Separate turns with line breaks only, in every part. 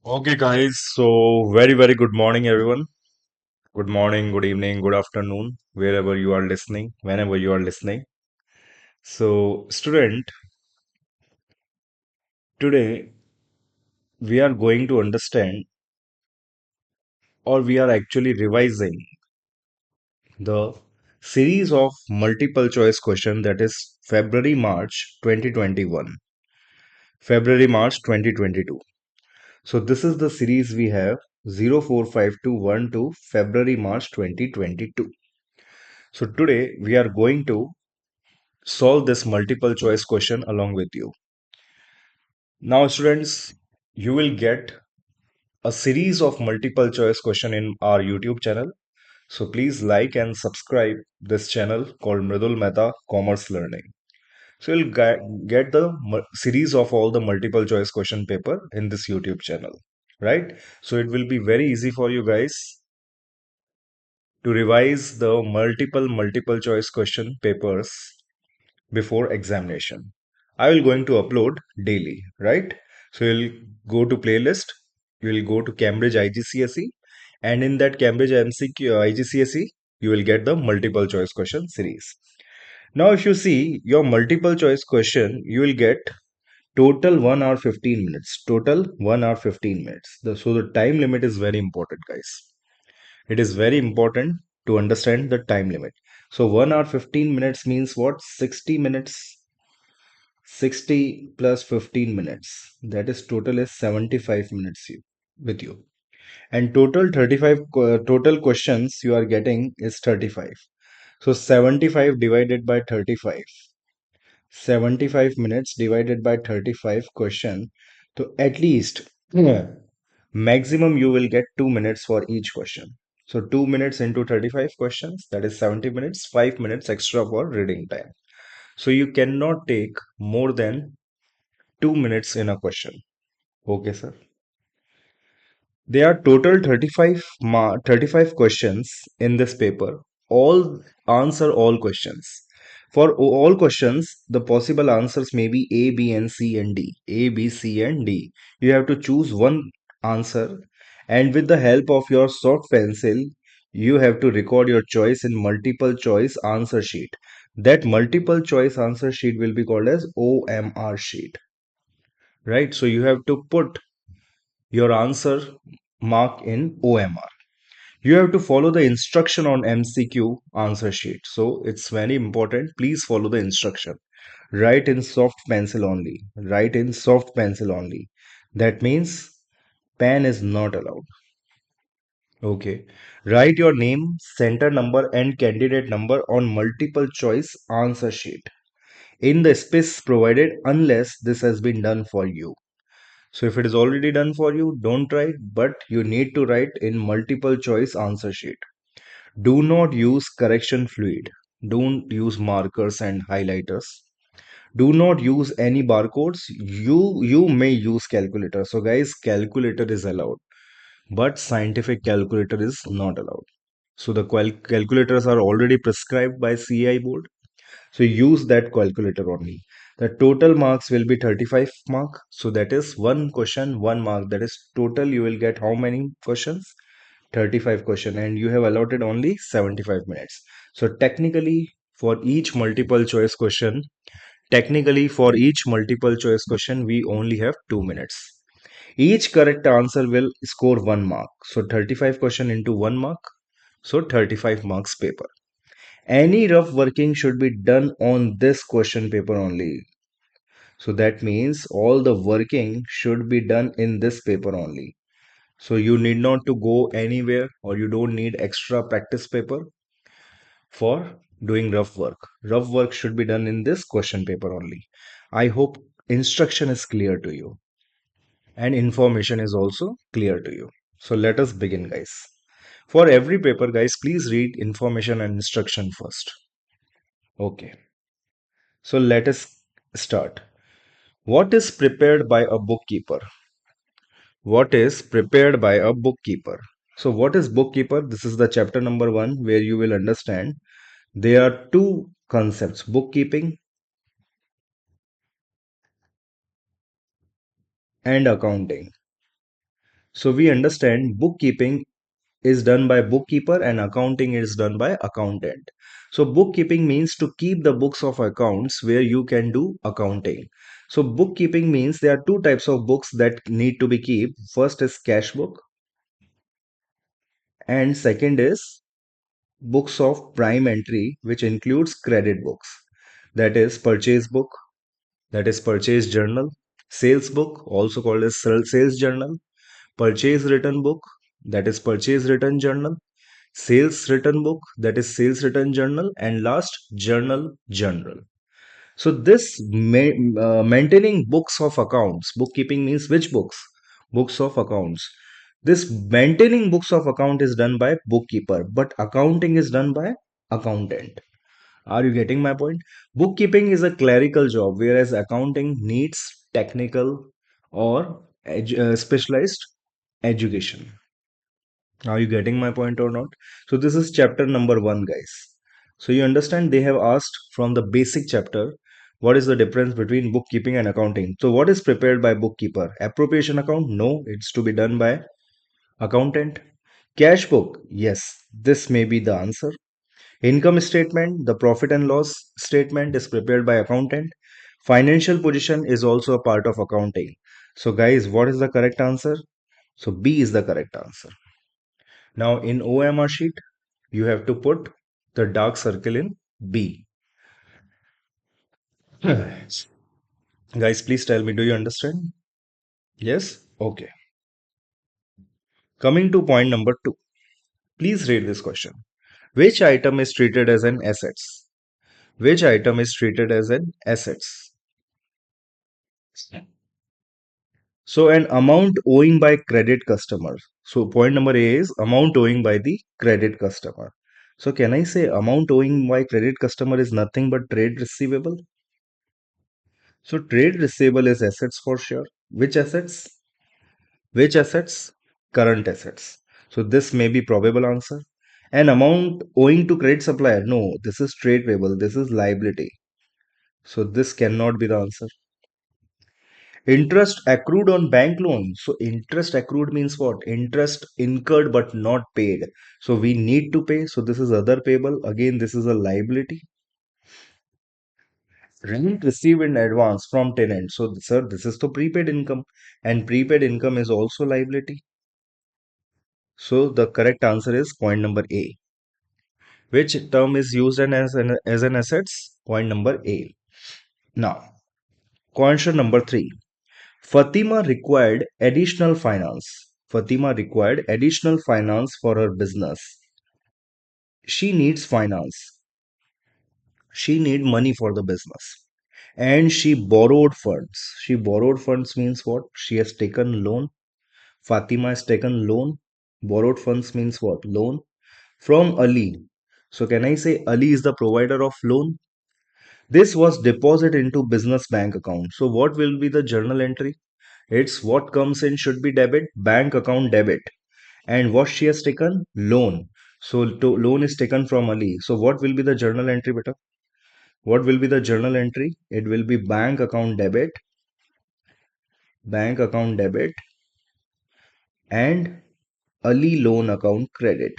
Okay, guys. So, very good morning, everyone. Good morning, good evening, good afternoon, wherever you are listening, whenever you are listening. So, student, today we are going to understand, or we are actually revising the series of multiple choice question that is February March 2021, February March 2022. So, this is the series we have 045212 to February March 2022. So, today we are going to solve this multiple choice question along with you. Now, students, you will get a series of multiple choice question in our YouTube channel. So please like and subscribe this channel called Mridul Mehta Commerce Learning. So you'll get the series of all the multiple choice question paper in this YouTube channel, right? So it will be very easy for you guys to revise the multiple choice question papers before examination. I will going to upload daily, right? So you'll go to playlist, you will go to Cambridge IGCSE, and in that Cambridge MCQ IGCSE, you will get the multiple choice question series. Now, if you see your multiple choice question, you will get total 1 hour 15 minutes. Total 1 hour 15 minutes. So the time limit is very important, guys. It is very important to understand the time limit. So 1 hour 15 minutes means what? 60 minutes 60 plus 15 minutes. That is total is 75 minutes with you. And total 35 total questions you are getting is 35. So 75 divided by 35. 75 minutes divided by 35 question. So at least maximum you will get 2 minutes for each question. So 2 minutes into 35 questions, that is 70 minutes, 5 minutes extra for reading time. So you cannot take more than 2 minutes in a question. Okay, sir. There are total 35 questions in this paper. All answer all questions. For all questions, the possible answers may be A, B, and C and D. A, B, C, and D. You have to choose one answer, and with the help of your soft pencil, you have to record your choice in multiple choice answer sheet. That multiple choice answer sheet will be called as OMR sheet, right? So you have to put your answer mark in OMR. You have to follow the instruction on MCQ answer sheet. So it's very important. Please follow the instruction. Write in soft pencil only. Write in soft pencil only. That means pen is not allowed. Okay. Write your name, center number, and candidate number on multiple choice answer sheet in the space provided unless this has been done for you. So if it is already done for you, don't write, but you need to write in multiple choice answer sheet. Do not use correction fluid. Don't use markers and highlighters. Do not use any barcodes. You may use calculator. So guys, calculator is allowed, but scientific calculator is not allowed. So the calculators are already prescribed by CI board. So use that calculator only. The total marks will be 35 mark. So that is one question, one mark. That is total you will get how many questions? 35 question, and you have allotted only 75 minutes. So technically for each multiple choice question, we only have 2 minutes. Each correct answer will score 1 mark. So 35 question into 1 mark. So 35 marks paper. Any rough working should be done on this question paper only. So that means all the working should be done in this paper only. So you need not to go anywhere, or you don't need extra practice paper for doing rough work. Rough work should be done in this question paper only. I hope instruction is clear to you and information is also clear to you. So let us begin, guys. For every paper, guys, please read information and instruction first. Okay. So let us start. What is prepared by a bookkeeper? What is prepared by a bookkeeper? So, what is bookkeeper? This is the chapter number 1 where you will understand there are two concepts, bookkeeping and accounting. So we understand bookkeeping is done by bookkeeper and accounting is done by accountant. So bookkeeping means to keep the books of accounts where you can do accounting. So bookkeeping means there are two types of books that need to be kept. First is cash book and second is books of prime entry, which includes credit books. That is purchase book, that is purchase journal, sales book, also called as sales journal, purchase return book, that is purchase return journal, sales return book, that is sales return journal, and last journal. So this maintaining books of accounts, bookkeeping means which books? Books of accounts. This maintaining books of account is done by bookkeeper, but accounting is done by accountant. Are you getting my point? Bookkeeping is a clerical job, whereas accounting needs technical or specialized education. Are you getting my point or not? So this is chapter number 1, guys. So you understand they have asked from the basic chapter what is the difference between bookkeeping and accounting. So what is prepared by bookkeeper? Appropriation account? No, it's to be done by accountant. Cash book? Yes, this may be the answer. Income statement, the profit and loss statement is prepared by accountant. Financial position is also a part of accounting. So guys, what is the correct answer? So B is the correct answer. Now in OMR sheet, you have to put the dark circle in B. Guys, please tell me, do you understand? Yes? Okay. Coming to point number 2. Please read this question. Which item is treated as an assets? Which item is treated as an assets? So an amount owing by credit customer. So point number A is amount owing by the credit customer. So can I say amount owing by credit customer is nothing but trade receivable? So trade receivable is assets for sure. Which assets? Which assets? Current assets. So this may be probable answer. An amount owing to credit supplier. No, this is trade payable. This is liability. So this cannot be the answer. Interest accrued on bank loan. So interest accrued means what? Interest incurred but not paid. So we need to pay. So this is other payable. Again, this is a liability. Rent received in advance from tenant. So sir, this is the prepaid income, and prepaid income is also liability. So the correct answer is point number A. Which term is used as an assets? Point number A. Now, question number 3. Fatima required additional finance. Fatima required additional finance for her business. She needs finance. She need money for the business. And she borrowed funds. She borrowed funds means what? She has taken loan. Fatima has taken loan. Borrowed funds means what? Loan from Ali. So can I say Ali is the provider of loan? This was deposit into business bank account. So what will be the journal entry? It's what comes in should be debit, bank account debit. And what she has taken? Loan. So loan is taken from Ali. So what will be the journal entry, beta? What will be the journal entry? It will be bank account debit, and Ali loan account credit.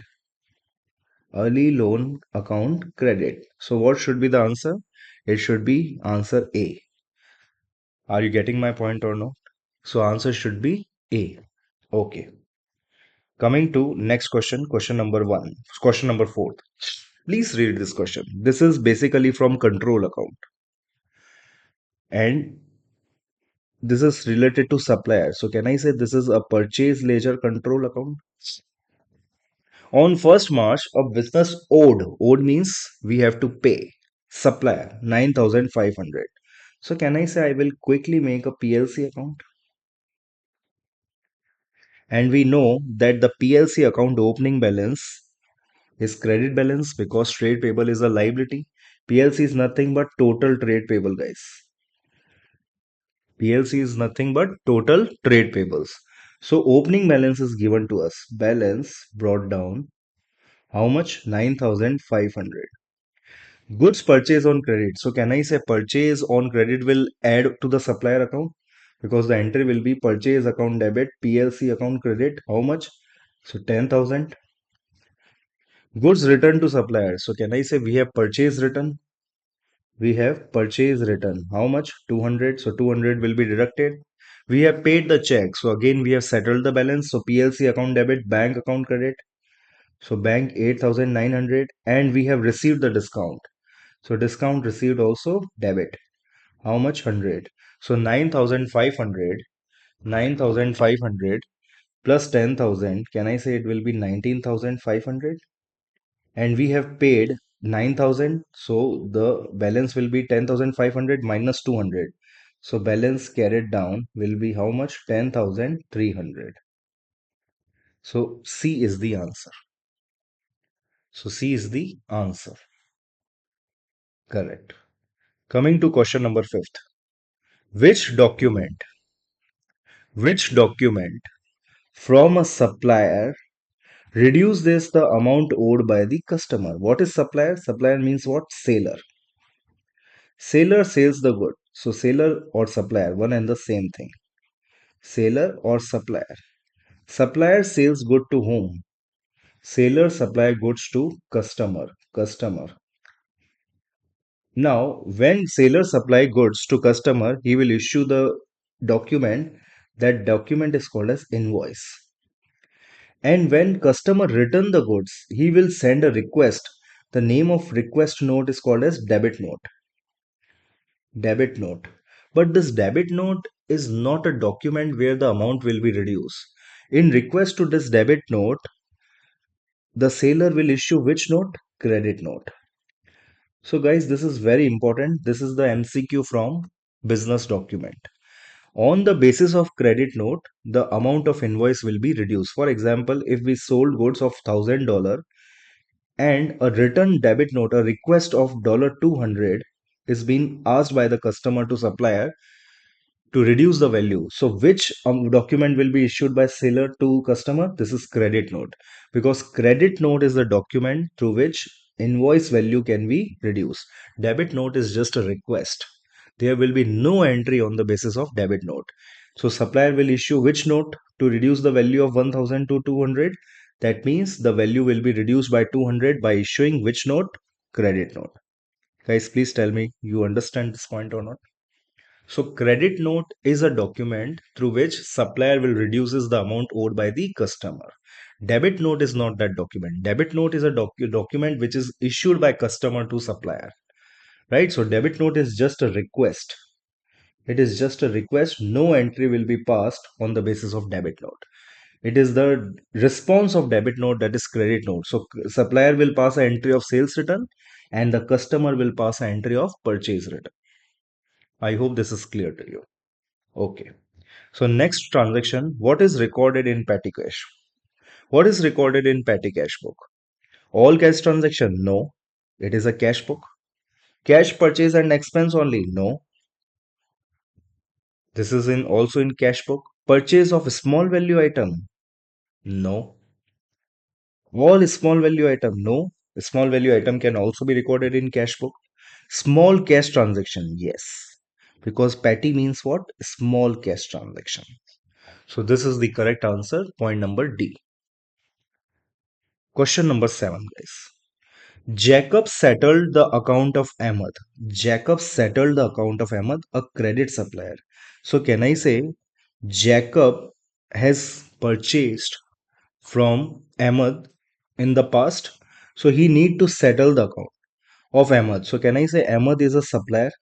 Ali loan account credit. So what should be the answer? It should be answer A. Are you getting my point or no? So answer should be A. Okay. Coming to next question, question number 1, question number 4. Please read this question. This is basically from control account, and this is related to supplier. So can I say this is a purchase ledger control account? On 1st March, a business owed means we have to pay supplier 9,500. So can I say I will quickly make a PLC account? And we know that the PLC account opening balance is credit balance because trade payable is a liability. PLC is nothing but total trade payable, guys. PLC is nothing but total trade payables. So opening balance is given to us. Balance brought down. How much? 9,500. Goods purchase on credit. So can I say purchase on credit will add to the supplier account? because the entry will be purchase account debit, PLC account credit. How much? So 10,000. Goods returned to supplier. So can I say we have purchase return? We have purchase return. How much? 200. So 200 will be deducted. We have paid the check. So again we have settled the balance. So PLC account debit, bank account credit. So bank 8,900, and we have received the discount. So discount received also debit. How much? 100. So 9,500. 9,500 plus 10,000. Can I say it will be 19,500? And we have paid 9,000. So the balance will be 10,500 minus 200. So balance carried down will be how much? 10,300. So C is the answer. So C is the answer. Correct. Coming to question number fifth. Which document, which document from a supplier reduces the amount owed by the customer? What is supplier? Supplier means what? Seller. Seller sells the good. So seller or supplier, one and the same thing. Seller or supplier. Supplier sells good to whom? Seller supply goods to customer. Customer. Now, when seller supply goods to customer, he will issue the document. That document is called as invoice. And when customer return the goods, he will send a request. The name of request note is called as debit note. Debit note. But this debit note is not a document where the amount will be reduced. In request to this debit note, the seller will issue which note? Credit note. So guys, this is very important. This is the MCQ from business document. On the basis of credit note, the amount of invoice will be reduced. For example, if we sold goods of $1,000 and a return debit note, a request of $200 is being asked by the customer to supplier to reduce the value. So which document will be issued by seller to customer? This is credit note, because credit note is the document through which invoice value can be reduced. Debit note is just a request. There will be no entry on the basis of debit note. So supplier will issue which note to reduce the value of 1000 to 200? That means the value will be reduced by 200 by issuing which note? Credit note. Guys, please tell me you understand this point or not? So credit note is a document through which supplier will reduces the amount owed by the customer. Debit note is not that document. Debit note is a document which is issued by customer to supplier. Right? So debit note is just a request. It is just a request. No entry will be passed on the basis of debit note. It is the response of debit note, that is credit note. So supplier will pass an entry of sales return and the customer will pass an entry of purchase return. I hope this is clear to you. Okay. So next transaction, what is recorded in petty cash? What is recorded in petty cash book? All cash transaction? No. It is a cash book. Cash purchase and expense only? No. This is in also in cash book. Purchase of small value item? No. All small value item? No. Small value item can also be recorded in cash book. Small cash transaction? Yes. Because petty means what? Small cash transaction. So this is the correct answer. Point number D. Question number 7, guys. Jacob settled the account of Ahmed. Jacob settled the account of Ahmed, a credit supplier. So can I say Jacob has purchased from Ahmed in the past? So he need to settle the account of Ahmed. So can I say Ahmed is a supplier?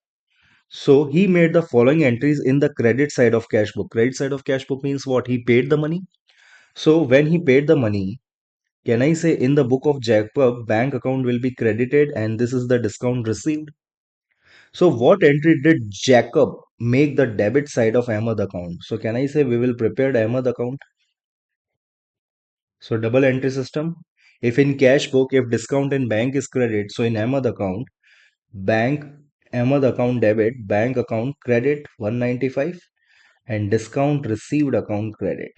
So he made the following entries in the credit side of cash book. Credit side of cash book means what? He paid the money. So when he paid the money, can I say in the book of Jacob, bank account will be credited and this is the discount received? So what entry did Jacob make the debit side of Ahmed account? So can I say we will prepare the Ahmed account? So double entry system. If in cash book, if discount in bank is credit, so in Ahmed account, bank Ahmed account debit, bank account credit 195 and discount received account credit.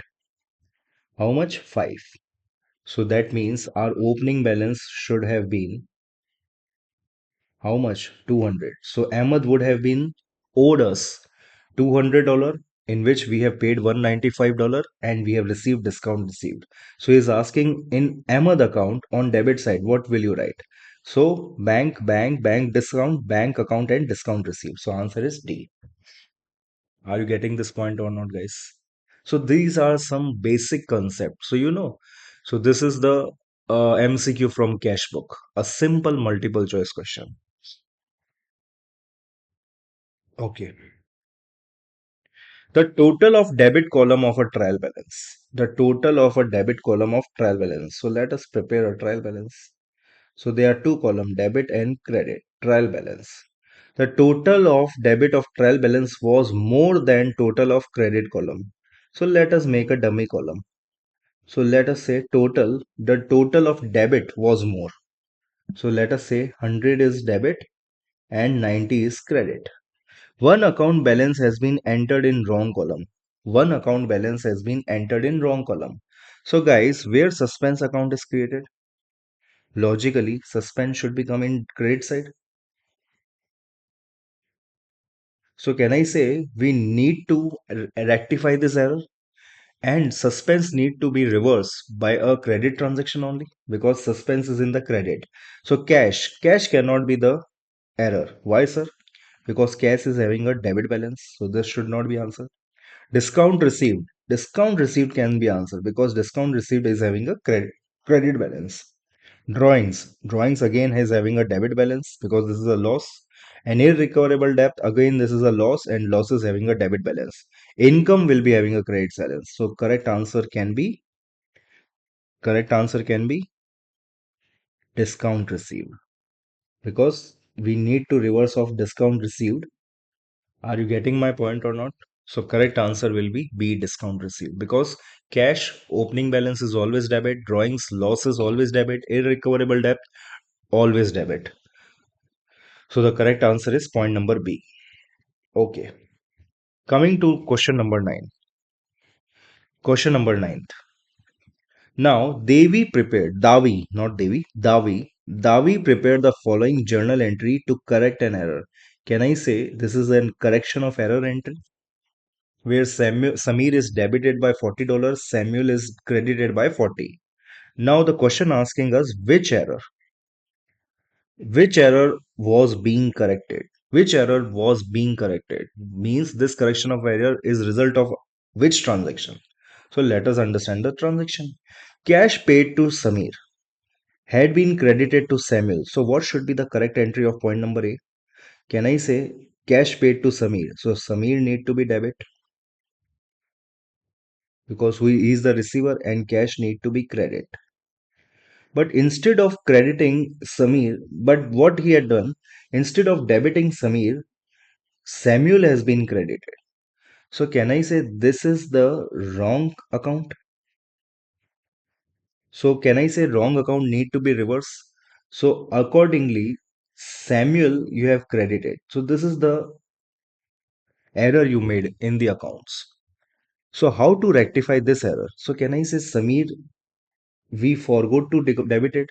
How much? 5. So that means our opening balance should have been how much? 200. So Ahmed would have been owed us $200. in which we have paid $195 and we have received discount received. So he's asking in Ahmed account on debit side, what will you write? So bank, discount, bank account and discount received. So answer is D. Are you getting this point or not, guys? So these are some basic concepts. So so this is the MCQ from Cashbook, a simple multiple choice question. Okay. The total of debit column of a trial balance. The total of a debit column of trial balance. So let us prepare a trial balance. So there are two column, debit and credit, trial balance. The total of debit of trial balance was more than total of credit column. So let us make a dummy column. So let us say the total of debit was more. So let us say 100 is debit and 90 is credit. One account balance has been entered in wrong column. One account balance has been entered in wrong column. So guys, where suspense account is created? Logically, suspense should become in credit side. So can I say we need to rectify this error and suspense need to be reversed by a credit transaction only because suspense is in the credit. So cash cannot be the error. Why, sir? Because cash is having a debit balance. So this should not be answered. Discount received. Discount received can be answered because discount received is having a credit balance. Drawings again is having a debit balance because this is a loss. An irrecoverable debt, again this is a loss and loss is having a debit balance. Income will be having a credit balance. So correct answer can be discount received because we need to reverse off discount received. Are you getting my point or not? So correct answer will be B, discount received, because cash opening balance is always debit, drawings loss is always debit, irrecoverable debt always debit. So the correct answer is point number B. Okay. Coming to question number 9. Question number 9. Now Davi prepared the following journal entry to correct an error. Can I say this is a correction of error entry? Where Samir is debited by $40, Samuel is credited by 40. Now the question asking us which error was being corrected. Which error was being corrected means this correction of error is result of which transaction. So let us understand the transaction. Cash paid to Samir had been credited to Samuel. So what should be the correct entry of point number A? Can I say cash paid to Samir? So Samir need to be debit because he is the receiver and cash need to be credit. But instead of crediting Samir, but what he had done, instead of debiting Samir, Samuel has been credited. So can I say this is the wrong account? So can I say wrong account need to be reversed? So accordingly, Samuel you have credited. So this is the error you made in the accounts. So how to rectify this error? So can I say Samir we forgot to debit it?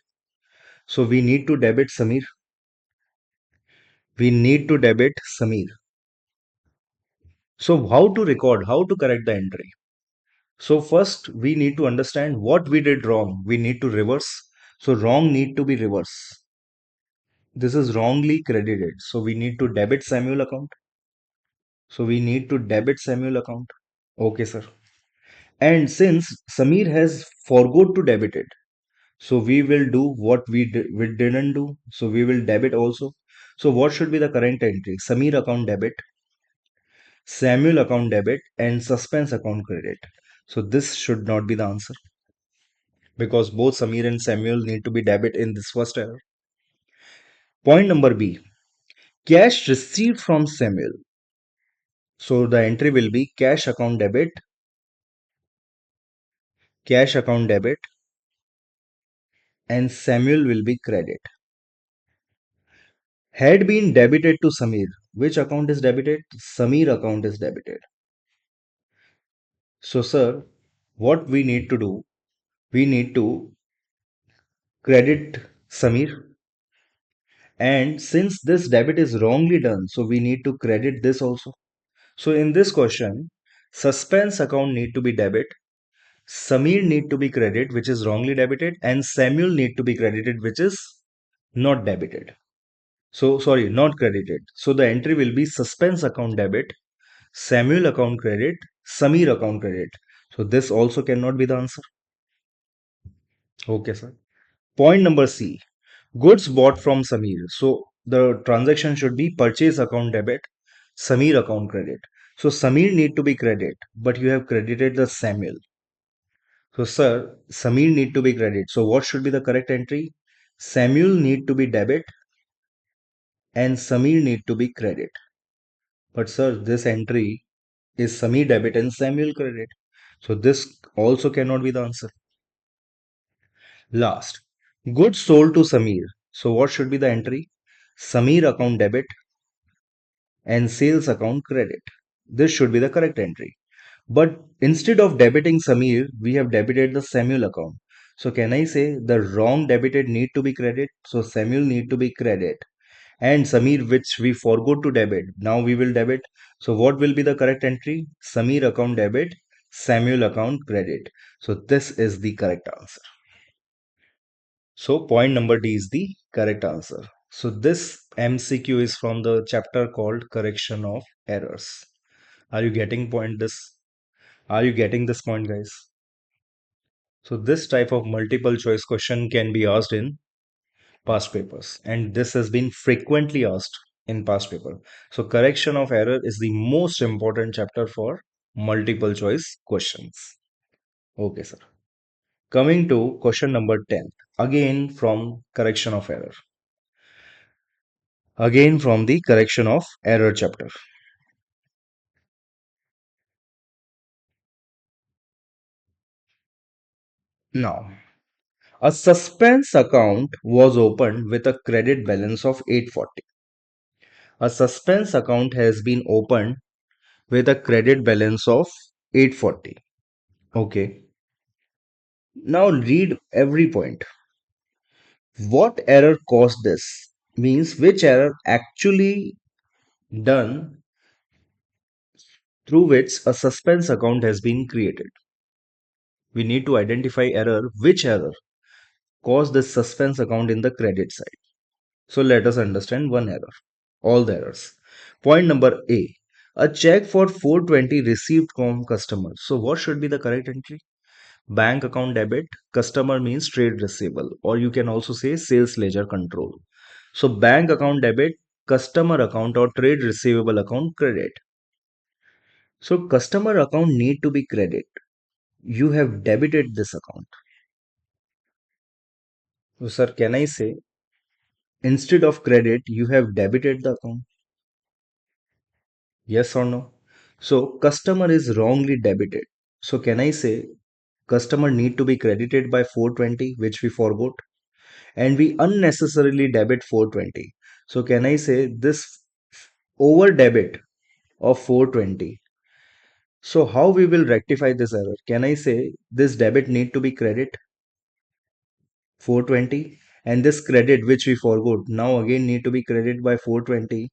So we need to debit Samir. We need to debit Samir. So how to record, how to correct the entry? So first we need to understand what we did wrong. We need to reverse. So wrong need to be reverse. This is wrongly credited. So we need to debit Samuel account. So we need to debit Samuel account. Okay, sir. And since Samir has forgot to debit it, so we will do what we didn't do. So we will debit also. So what should be the current entry? Samir account debit, Samuel account debit, and suspense account credit. So this should not be the answer because both Samir and Samuel need to be debit in this first error. Point number B. Cash received from Samuel. So the entry will be cash account debit, and Samuel will be credit. Had been debited to Samir. Which account is debited? Samir account is debited. So, sir, what we need to do? We need to credit Samir. And since this debit is wrongly done, so we need to credit this also. So, in this question, Suspense account need to be debit. Samir need to be credit, which is wrongly debited, and Samuel need to be credited, which is not debited. So sorry, not credited. So the entry will be suspense account debit, Samuel account credit, Samir account credit. So this also cannot be the answer. Okay, sir. Point number C. Goods bought from Samir. So the transaction should be purchase account debit, Samir account credit. So Samir need to be credit, but you have credited the Samuel. So sir, Samir need to be credit. So what should be the correct entry? Samuel need to be debit and Samir need to be credit. But sir, this entry is Samir debit and Samuel credit. So this also cannot be the answer. Last, goods sold to Samir. So what should be the entry? Samir account debit and sales account credit. This should be the correct entry. But instead of debiting Samir, we have debited the Samuel account. So can I say the wrong debited need to be credit? So Samuel need to be credit. And Samir, which we forgot to debit, now we will debit. So what will be the correct entry? Samir account debit, Samuel account credit. So this is the correct answer. So point number D is the correct answer. So this MCQ is from the chapter called correction of errors. Are you getting point this? Are you getting this point, guys? So this type of multiple choice question can be asked in past papers, and this has been frequently asked in past paper. So correction of error is the most important chapter for multiple choice questions. Okay, sir. Coming to question number 10, again from correction of error. Again from the correction of error chapter. Now, a suspense account was opened with a credit balance of 840. A suspense account has been opened with a credit balance of 840. Okay. Now read every point. What error caused this? Means which error actually done through which a suspense account has been created. We need to identify error, which error caused this suspense account in the credit side. So let us understand one error, all the errors. Point number A, a check for 420 received from customer. So what should be the correct entry? Bank account debit, customer means trade receivable, or you can also say sales ledger control. So bank account debit, customer account or trade receivable account credit. So customer account need to be credit. You have debited this account. So sir, can I say instead of credit, you have debited the account? Yes or no? So customer is wrongly debited. So can I say customer need to be credited by 420, which we forgot, and we unnecessarily debit 420. So can I say this over debit of 420? So how we will rectify this error? Can I say this debit need to be credit 420 and this credit which we forgot now again need to be credit by 420.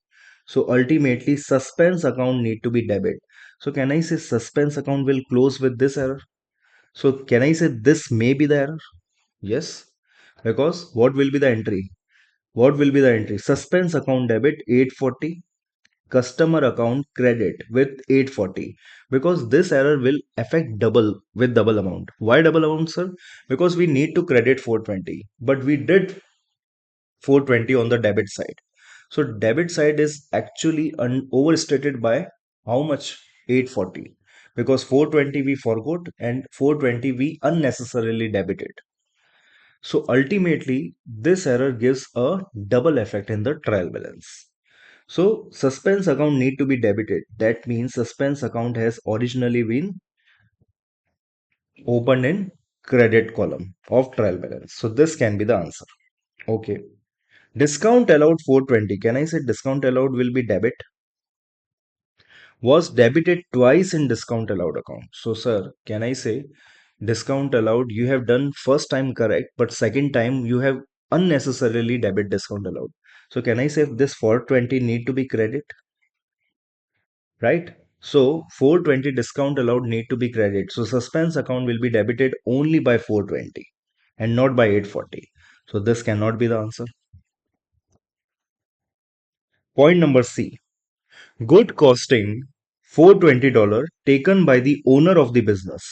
So ultimately suspense account need to be debit. So can I say suspense account will close with this error? So can I say this may be the error? Yes, because what will be the entry? What will be the entry? Suspense account debit 840, customer account credit with 840, because this error will affect double with double amount. Why double amount, sir? Because we need to credit 420, but we did 420 on the debit side. So debit side is actually overstated by how much? 840, because 420 we forgot and 420 we unnecessarily debited. So ultimately, this error gives a double effect in the trial balance. So suspense account need to be debited. That means suspense account has originally been opened in credit column of trial balance. So this can be the answer. Okay. Discount allowed 420. Can I say discount allowed will be debit? Was debited twice in discount allowed account. So sir, can I say discount allowed you have done first time correct, but second time you have unnecessarily debit discount allowed. So can I say this 420 need to be credit? Right? So 420 discount allowed need to be credited. So suspense account will be debited only by 420 and not by 840. So this cannot be the answer. Point number C. Good costing $420 taken by the owner of the business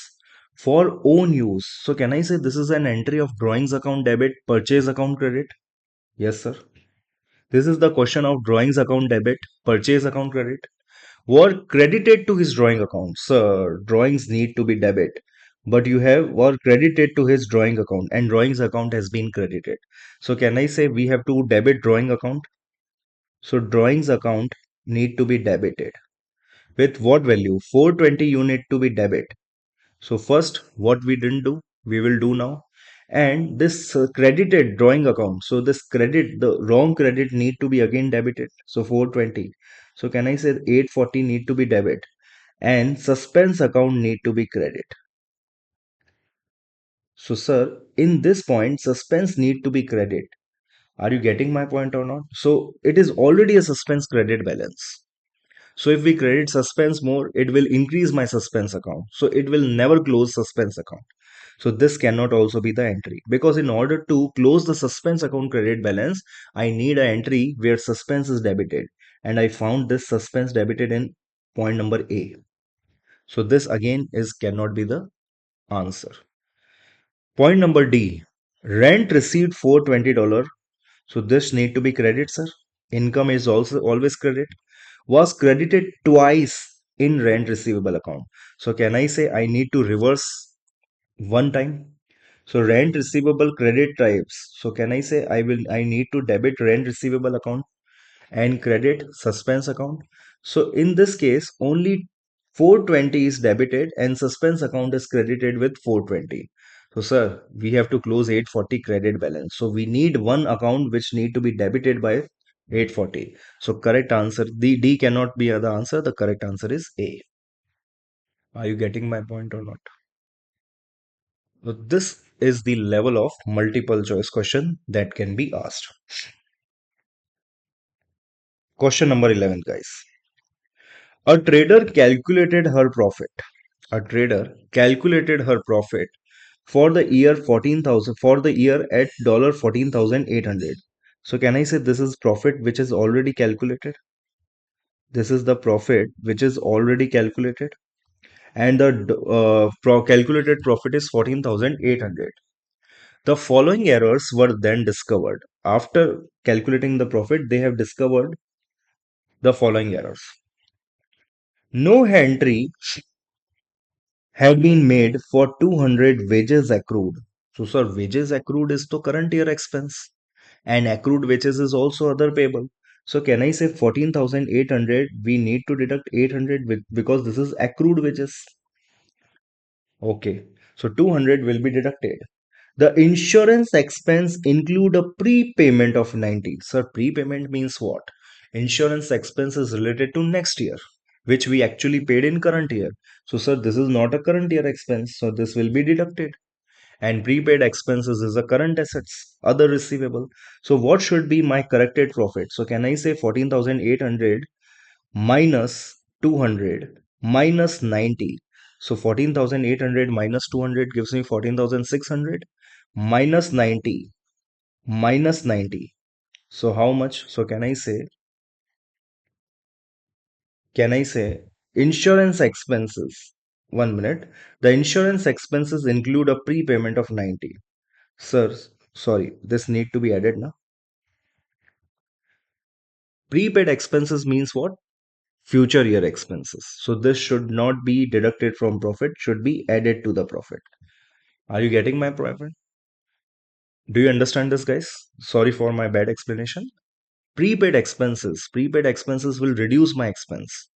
for own use. So can I say this is an entry of drawings account debit, purchase account credit? Yes, sir. This is the question of drawings account debit, purchase account credit. Were credited to his drawing account. Sir, drawings need to be debit. But you have were credited to his drawing account and drawings account has been credited. So can I say we have to debit drawing account? So drawings account need to be debited. With what value? 420 you need to be debit. So first, what we didn't do, we will do now. And this credited drawing account. So this credit, the wrong credit need to be again debited. So 420. So can I say 840 need to be debit and suspense account need to be credit. So sir, in this point, suspense need to be credit. Are you getting my point or not? So it is already a suspense credit balance. So if we credit suspense more, it will increase my suspense account. So it will never close suspense account. So this cannot also be the entry because in order to close the suspense account credit balance, I need an entry where suspense is debited. And I found this suspense debited in point number A. So this again is cannot be the answer. Point number D. Rent received $420. So this need to be credit, sir. Income is also always credit. Was credited twice in rent receivable account. So can I say I need to reverse one time? So rent receivable credit types. So can I say I need to debit rent receivable account and credit suspense account? So in this case, only 420 is debited and suspense account is credited with 420. So sir, we have to close 840 credit balance. So we need one account which need to be debited by 840. So correct answer, the D cannot be the answer. The correct answer is A. Are you getting my point or not? So this is the level of multiple choice question that can be asked. Question number 11, guys. A trader calculated her profit. A trader calculated her profit for the year 14,000 for the year at $14,800. So can I say this is profit which is already calculated? This is the profit which is already calculated and the calculated profit is 14,800. The following errors were then discovered. After calculating the profit, they have discovered the following errors. No entry had been made for 200 wages accrued. So, sir, wages accrued is the current year expense, and accrued wages is also other payable. So, can I say 14,800? We need to deduct 800 because this is accrued wages. Okay, so 200 will be deducted. The insurance expense include a prepayment of 90. Sir, prepayment means what? Insurance expense is related to next year, which we actually paid in current year. So, sir, this is not a current year expense, so this will be deducted. And prepaid expenses is a current assets, other receivable. So, what should be my corrected profit? So, can I say 14,800 minus 200 minus 90? So 14,800 minus 200 gives me 14,600 minus 90 minus 90. So how much? So can I say insurance expenses? 1 minute. The insurance expenses include a prepayment of 90. Sir, sorry, this need to be added now. Prepaid expenses means what? Future year expenses. So this should not be deducted from profit, should be added to the profit. Are you getting my point? Do you understand this, guys? Sorry for my bad explanation. Prepaid expenses will reduce my expense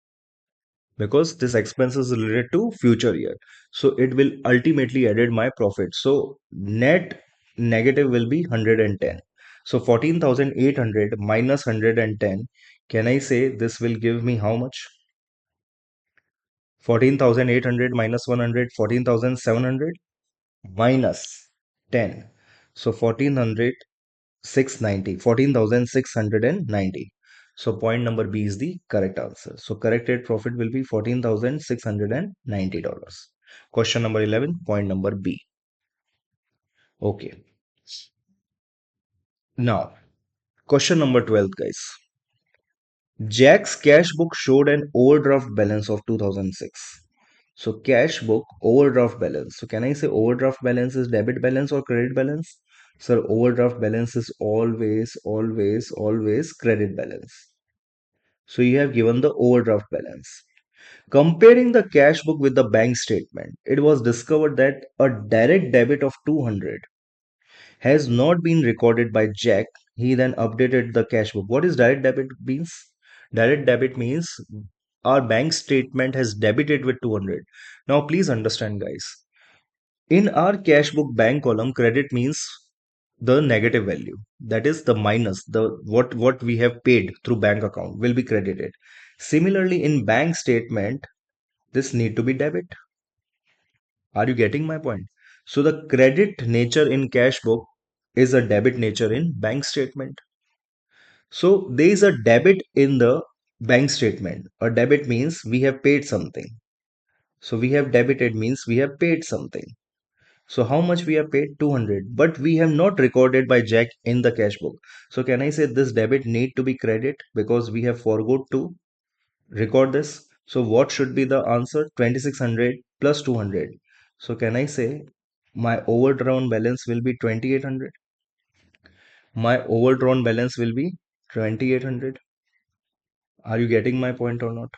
because this expense is related to future year. So it will ultimately added my profit. So net negative will be 110. So 14,800 minus 110. Can I say this will give me how much? 14,800 minus 100, 14,700 minus 10. So 14,690. 14,690. So point number B is the correct answer. So corrected profit will be $14,690. Question number 11, point number B. Okay. Now, question number 12, guys. Jack's cash book showed an overdraft balance of 2006. So cash book overdraft balance. So can I say overdraft balance is debit balance or credit balance? Sir, overdraft balance is always credit balance. So you have given the overdraft balance. Comparing the cash book with the bank statement, it was discovered that a direct debit of 200 has not been recorded by Jack. He then updated the cash book. What is direct debit means? Direct debit means our bank statement has debited with 200. Now please understand, guys. In our cash book bank column, credit means the negative value. That is the minus, the what we have paid through bank account will be credited. Similarly, in bank statement, this need to be debit. Are you getting my point? So the credit nature in cash book is a debit nature in bank statement. So there is a debit in the bank statement. A debit means we have paid something. So we have debited means we have paid something. So how much we have paid? 200. But we have not recorded by Jack in the cash book. So can I say this debit need to be credit because we have forgot to record this? So what should be the answer? 2600 plus 200. So can I say my overdrawn balance will be 2800? My overdrawn balance will be 2800. Are you getting my point or not?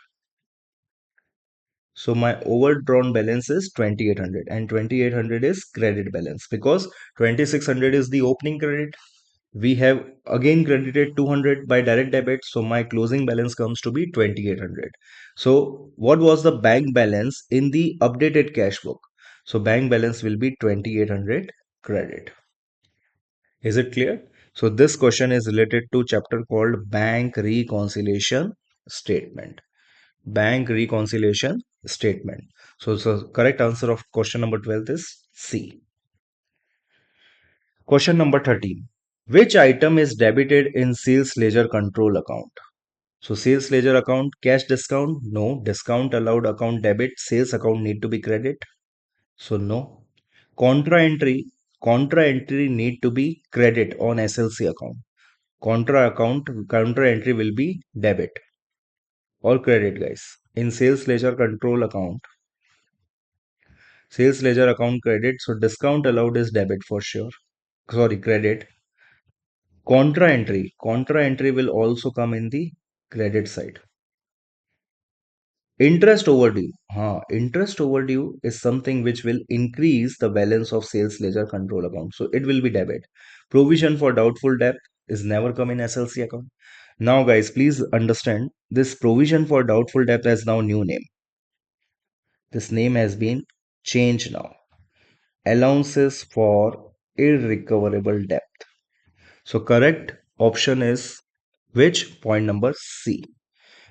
So my overdrawn balance is 2800 and 2800 is credit balance because 2600 is the opening credit. We have again credited 200 by direct debit. So my closing balance comes to be 2800. So what was the bank balance in the updated cash book? So bank balance will be 2800 credit. Is it clear? So this question is related to chapter called bank reconciliation statement. Bank reconciliation statement. So correct answer of question number 12 is C. Question number 13. Which item is debited in sales ledger control account? So sales ledger account, cash discount? No. Discount allowed account debit, sales account need to be credit. So no. Contra entry, contra entry need to be credit on SLC account. Contra entry will be debit or credit, guys. In sales ledger control account, sales ledger account credit, so discount allowed is debit for sure. Sorry, credit. Contra entry will also come in the credit side. Interest overdue. Interest overdue is something which will increase the balance of sales ledger control account. So it will be debit. Provision for doubtful debt is never come in SLC account. Now guys, please understand this provision for doubtful debt has now new name. This name has been changed now. Allowances for irrecoverable debt. So correct option is which? Point number C.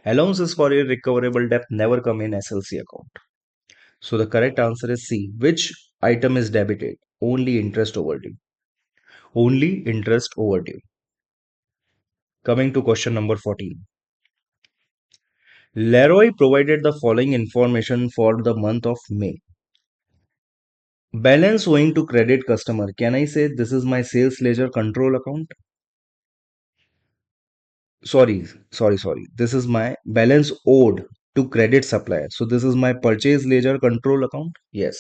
Allowances for irrecoverable debt never come in SLC account. So the correct answer is C. Which item is debited? Only interest overdue. Only interest overdue. Coming to question number 14. Leroy provided the following information for the month of May. Balance owing to credit customer. Can I say this is my sales ledger control account? Sorry. This is my balance owed to credit supplier. So this is my purchase ledger control account. Yes.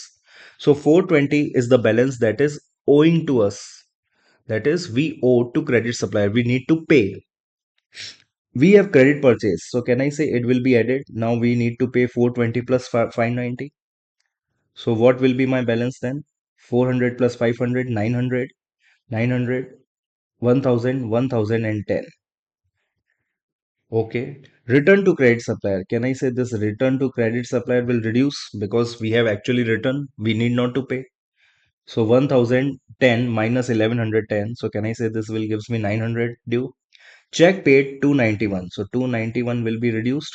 So 420 is the balance that is owing to us. That is we owe to credit supplier. We need to pay. We have credit purchase. So can I say it will be added? Now we need to pay 420 plus 590. So what will be my balance then? 400 plus 500, 900, 900, 1000, 1010. Okay. Return to credit supplier. Can I say this return to credit supplier will reduce because we have actually returned. We need not to pay. So 1010 minus 1110. So can I say this will gives me 900 due. Check paid 291. So 291 will be reduced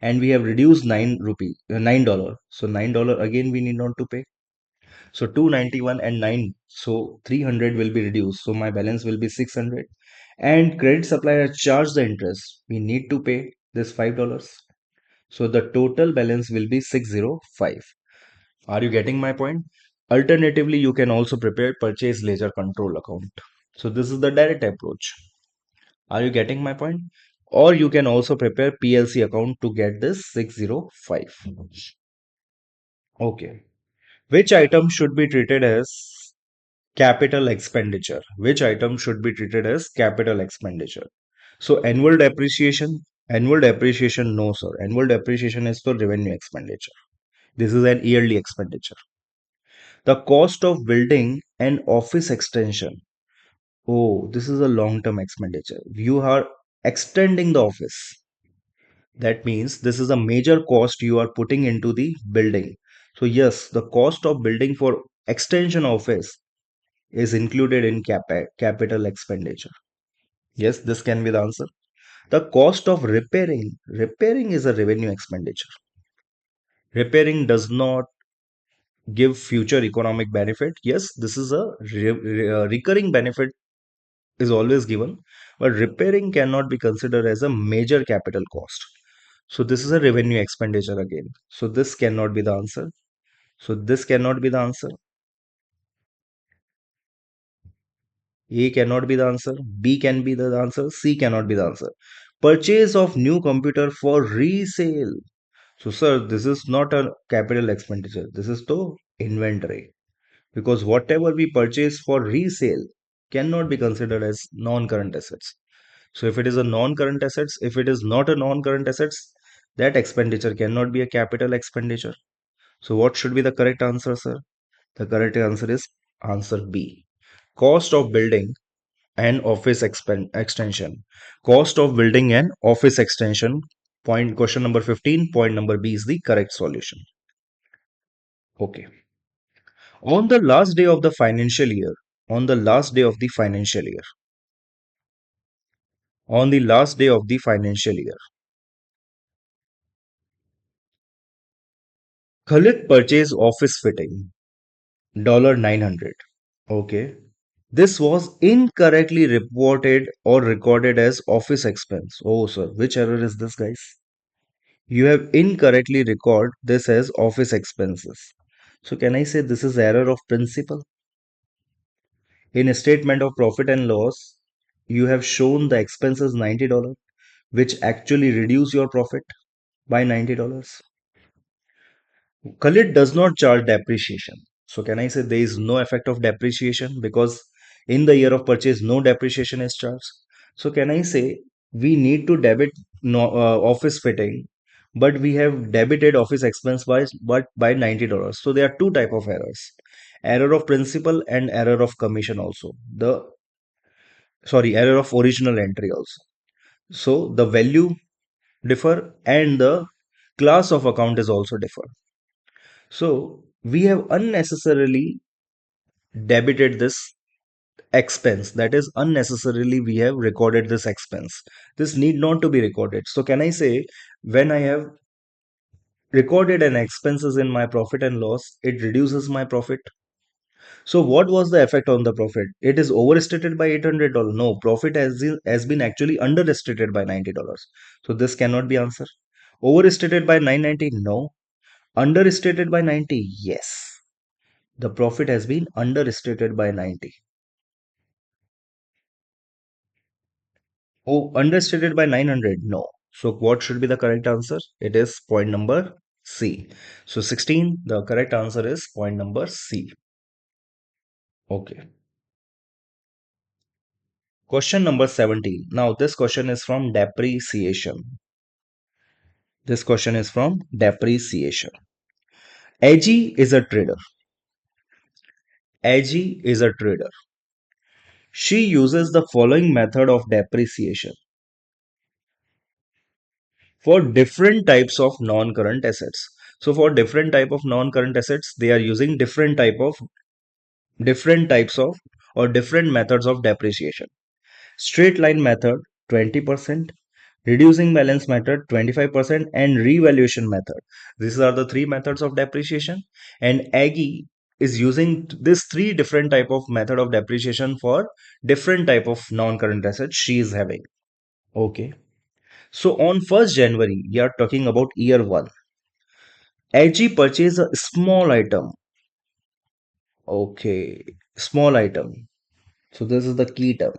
and we have reduced 9 rupee, $9. So $9 again we need not to pay. So 291 and 9. So 300 will be reduced. So my balance will be 600. and credit supplier charge the interest, we need to pay this $5. So the total balance will be 605. Are you getting my point? Alternatively, you can also prepare purchase ledger control account. So this is the direct approach. Are you getting my point? Or you can also prepare PLC account to get this 605. Okay. Which item should be treated as capital expenditure? Which item should be treated as capital expenditure? So annual depreciation, no sir. Annual depreciation is for revenue expenditure. This is an yearly expenditure. The cost of building an office extension. Oh, this is a long-term expenditure. You are extending the office. That means this is a major cost you are putting into the building. So yes, the cost of building for extension office is included in capital expenditure. Yes, this can be the answer. The cost of repairing is a revenue expenditure. Repairing does not give future economic benefit. Yes, this is a recurring benefit is always given, but repairing cannot be considered as a major capital cost. So this is a revenue expenditure again. So this cannot be the answer. So this cannot be the answer. A cannot be the answer. B can be the answer. C cannot be the answer. Purchase of new computer for resale. So sir, this is not a capital expenditure. This is the inventory. Because whatever we purchase for resale cannot be considered as non-current assets. So if it is a non-current assets, if it is not a non-current assets, that expenditure cannot be a capital expenditure. So what should be the correct answer, sir? The correct answer is answer B. Cost of building an office extension. Cost of building an office extension. Point question number 15. Point number B is the correct solution. Okay. On the last day of the financial year, on the last day of the financial year, on the last day of the financial year, Khalid purchased office fitting, 900. Okay. This was incorrectly reported or recorded as office expense. Oh, sir, which error is this, guys? You have incorrectly record this as office expenses. So can I say this is error of principle? In a statement of profit and loss, you have shown the expenses $90, which actually reduce your profit by $90. Khalid does not charge depreciation. So can I say there is no effect of depreciation because in the year of purchase no depreciation is charged. So can I say we need to debit office fitting, but we have debited office expense by but by $90. So there are two type of errors: error of principal and error of commission also. The sorry error of original entry also. So the value differ and the class of account is also differ. So we have unnecessarily debited this expense. That is unnecessarily we have recorded this expense. This need not to be recorded. So can I say when I have recorded an expenses in my profit and loss, it reduces my profit. So what was the effect on the profit? It is overstated by $800. No, profit has been actually understated by $90. So this cannot be answer. Overstated by 990? No. Understated by 90? Yes. The profit has been understated by 90. Oh, understated by 900? No. So what should be the correct answer? It is point number C. So 16, the correct answer is point number C. Okay. Question number 17. Now this question is from depreciation. This question is from depreciation. AG is a trader. AG is a trader. She uses the following method of depreciation for different types of non-current assets. So for different type of non-current assets, they are using different types of or different methods of depreciation. Straight line method 20%, reducing balance method 25%, and revaluation method. These are the three methods of depreciation. And AGI is using this three different type of method of depreciation for different type of non-current assets she is having. Okay. So on 1st January, we are talking about year 1. AG purchased a small item. Okay. Small item. So this is the key term.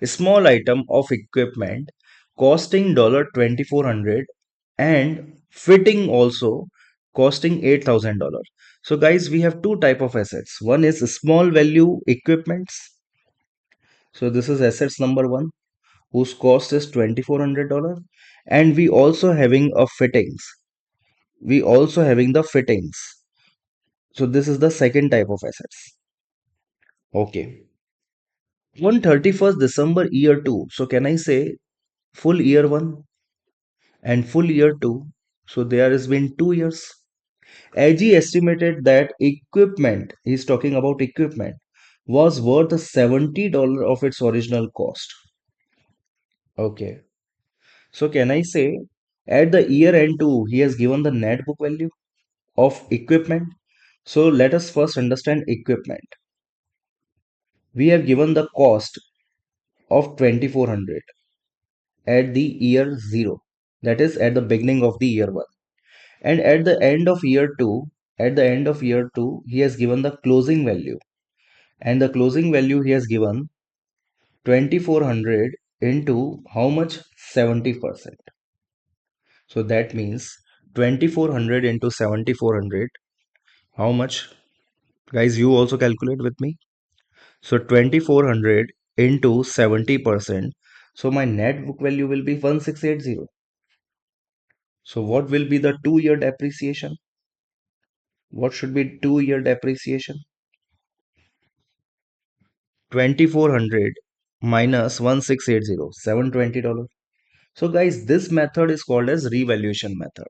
A small item of equipment costing $2,400 and fitting also costing $8,000. So guys, we have two type of assets. One is small value equipments. So this is assets number 1 whose cost is $2,400, and we also having a fittings. We also having the fittings. So this is the second type of assets. Okay. On 31st December year 2. So can I say full year 1 and full year 2? So there has been 2 years. AG estimated that equipment, he's talking about equipment, was worth $70 of its original cost. Okay. So can I say at the year end too, he has given the net book value of equipment. So let us first understand equipment. We have given the cost of 2400 at the year 0. That is at the beginning of the year 1. And at the end of year 2, he has given the closing value. And the closing value he has given 2400 into how much? 70%. So that means 2400 into 7400. How much? Guys, you also calculate with me. So 2400 into 70%. So my net book value will be 1680. So what will be the 2-year depreciation? What should be 2-year depreciation? 2400 minus 1680, $720. So guys, this method is called as revaluation method,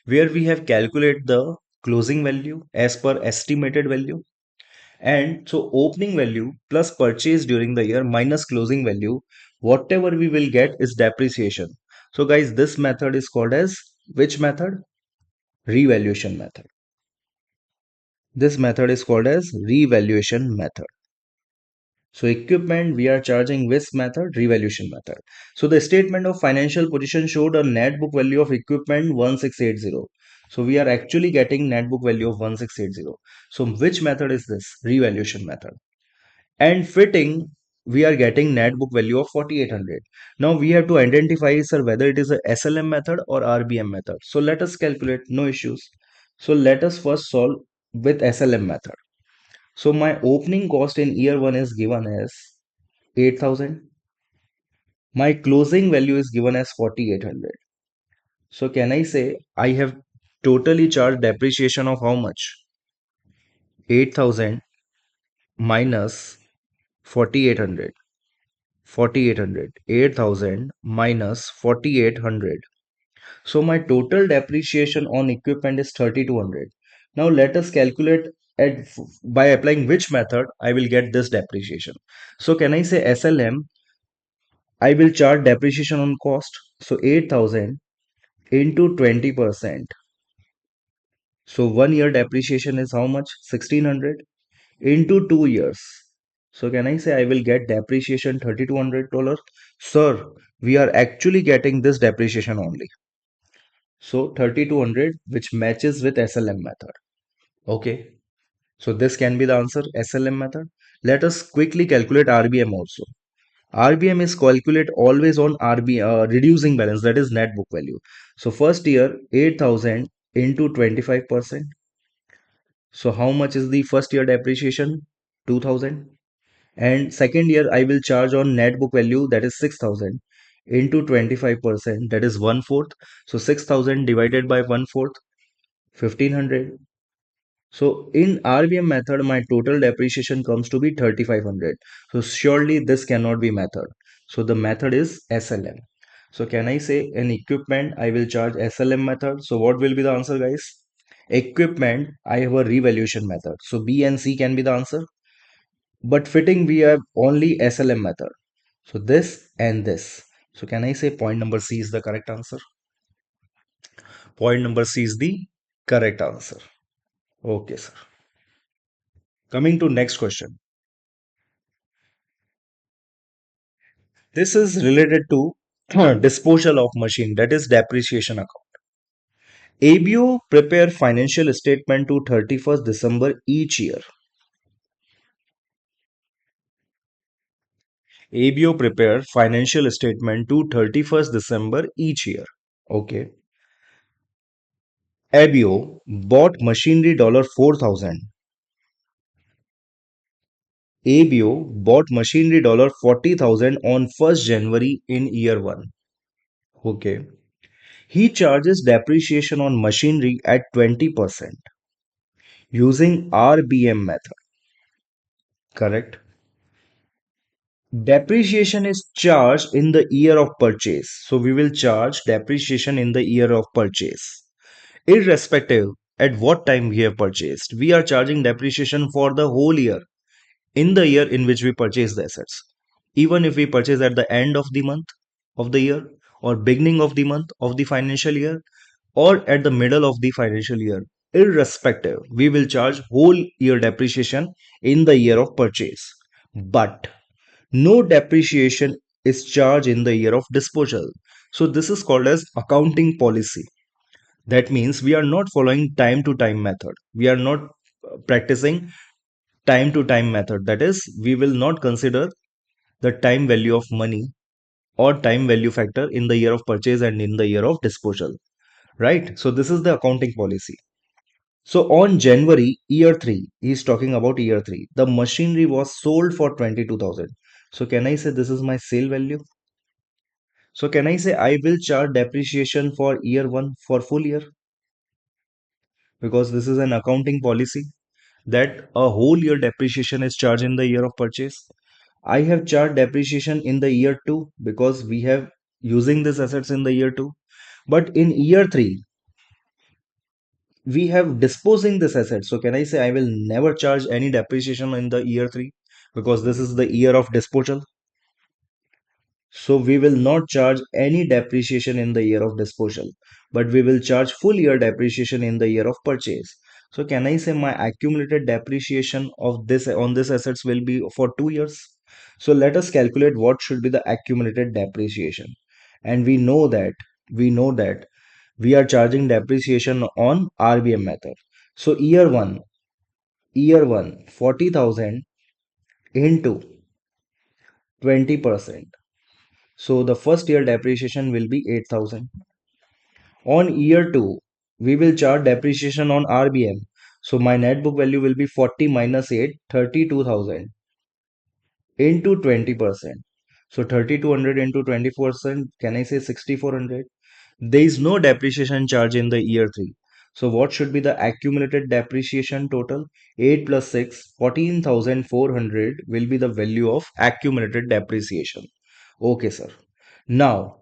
where we have calculate the closing value as per estimated value. And so opening value plus purchase during the year minus closing value, whatever we will get is depreciation. So guys, this method is called as which method? Revaluation method. This method is called as revaluation method. So equipment we are charging which method? Revaluation method. So the statement of financial position showed a net book value of equipment 1680. So we are actually getting net book value of 1680. So which method is this? Revaluation method. And fitting we are getting net book value of 4800. Now we have to identify, sir, whether it is a SLM method or RBM method. So let us calculate, no issues. So let us first solve with SLM method. So my opening cost in year 1 is given as 8000. My closing value is given as 4800. So can I say I have totally charged depreciation of how much? 8000 minus 4800. 4800, 8000 minus 4800. So my total depreciation on equipment is 3200. Now let us calculate at by applying which method I will get this depreciation. So can I say SLM? I will charge depreciation on cost. So 8000 into 20%. So 1 year depreciation is how much? 1600 into 2 years. So can I say I will get depreciation $3200? Sir, we are actually getting this depreciation only. So 3200, which matches with SLM method. Okay. So this can be the answer, SLM method. Let us quickly calculate RBM also. RBM is calculate always on reducing balance, that is net book value. So first year 8000 into 25%. So how much is the first year depreciation? 2000. And second year I will charge on net book value, that is 6000 into 25%, that is 1/4. So 6000 divided by 1/4, 1500. So in RBM method my total depreciation comes to be 3500. So surely this cannot be method. So the method is SLM. So can I say in equipment I will charge SLM method? So what will be the answer, guys? Equipment I have a revaluation method. So B and C can be the answer. But fitting we have only SLM method. So this and this. So can I say point number C is the correct answer? Point number C is the correct answer. Okay, sir. Coming to next question. This is related to disposal of machine, that is depreciation account. ABO prepare financial statement to 31st December each year. ABO prepare financial statement to 31st December each year. Okay. ABO bought machinery $4,000. ABO bought machinery $40,000 on 1st January in year 1. Okay. He charges depreciation on machinery at 20% using RBM method. Correct. Depreciation is charged in the year of purchase. So we will charge depreciation in the year of purchase. Irrespective at what time we have purchased, we are charging depreciation for the whole year in the year in which we purchase the assets. Even if we purchase at the end of the month of the year or beginning of the month of the financial year or at the middle of the financial year, irrespective, we will charge whole year depreciation in the year of purchase. But no depreciation is charged in the year of disposal. So this is called as accounting policy. That means we are not following time to time method. We are not practicing time to time method. That is, we will not consider the time value of money or time value factor in the year of purchase and in the year of disposal. Right? So this is the accounting policy. So on January year 3, he is talking about year 3. The machinery was sold for 22,000. So can I say this is my sale value? So can I say I will charge depreciation for year 1 for full year? Because this is an accounting policy that a whole year depreciation is charged in the year of purchase. I have charged depreciation in the year 2 because we have using these assets in the year 2. But in year 3, we have disposing this asset. So can I say I will never charge any depreciation in the year 3 because this is the year of disposal? So we will not charge any depreciation in the year of disposal, but we will charge full year depreciation in the year of purchase. So can I say my accumulated depreciation of this on this assets will be for 2 years? So let us calculate what should be the accumulated depreciation. And we know that we are charging depreciation on RBM method. So year one 40,000 into 20%. So the first year depreciation will be 8,000. On year 2, we will charge depreciation on RBM. So my net book value will be 40 minus 8, 32,000 into 20%. So 3,200 into 20%, can I say 6,400? There is no depreciation charge in the year 3. So what should be the accumulated depreciation total? 8 plus 6, 14,400 will be the value of accumulated depreciation. Okay, sir. Now,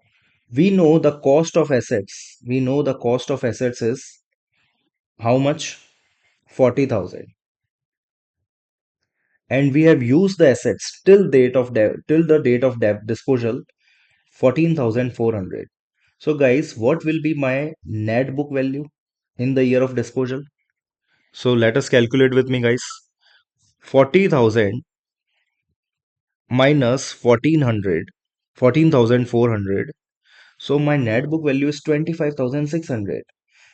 we know the cost of assets. We know the cost of assets is how much? 40,000. And we have used the assets till the date of disposal 14,400. So guys, what will be my net book value in the year of disposal? So let us calculate with me, guys. 40,000 minus 1,400, 14,400. So my net book value is 25,600.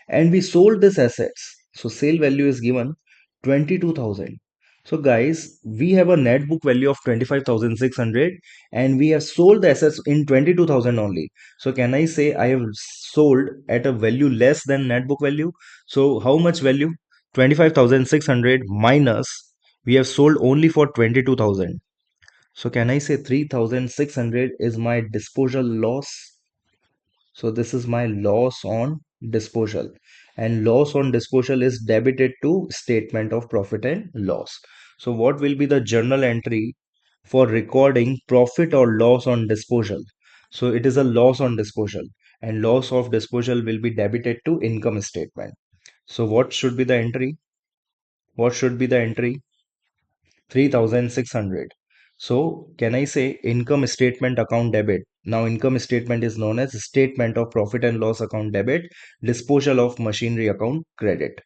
And we sold this assets. So sale value is given 22,000. So guys, we have a net book value of 25,600 and we have sold the assets in 22,000 only. So can I say I have sold at a value less than net book value? So how much value? 25,600 minus we have sold only for 22,000. So can I say 3,600 is my disposal loss? So this is my loss on disposal, and loss on disposal is debited to statement of profit and loss. So what will be the journal entry for recording profit or loss on disposal? So it is a loss on disposal, and loss of disposal will be debited to income statement. So what should be the entry? What should be the entry? 3,600. So can I say income statement account debit? Now income statement is known as statement of profit and loss account debit, disposal of machinery account credit.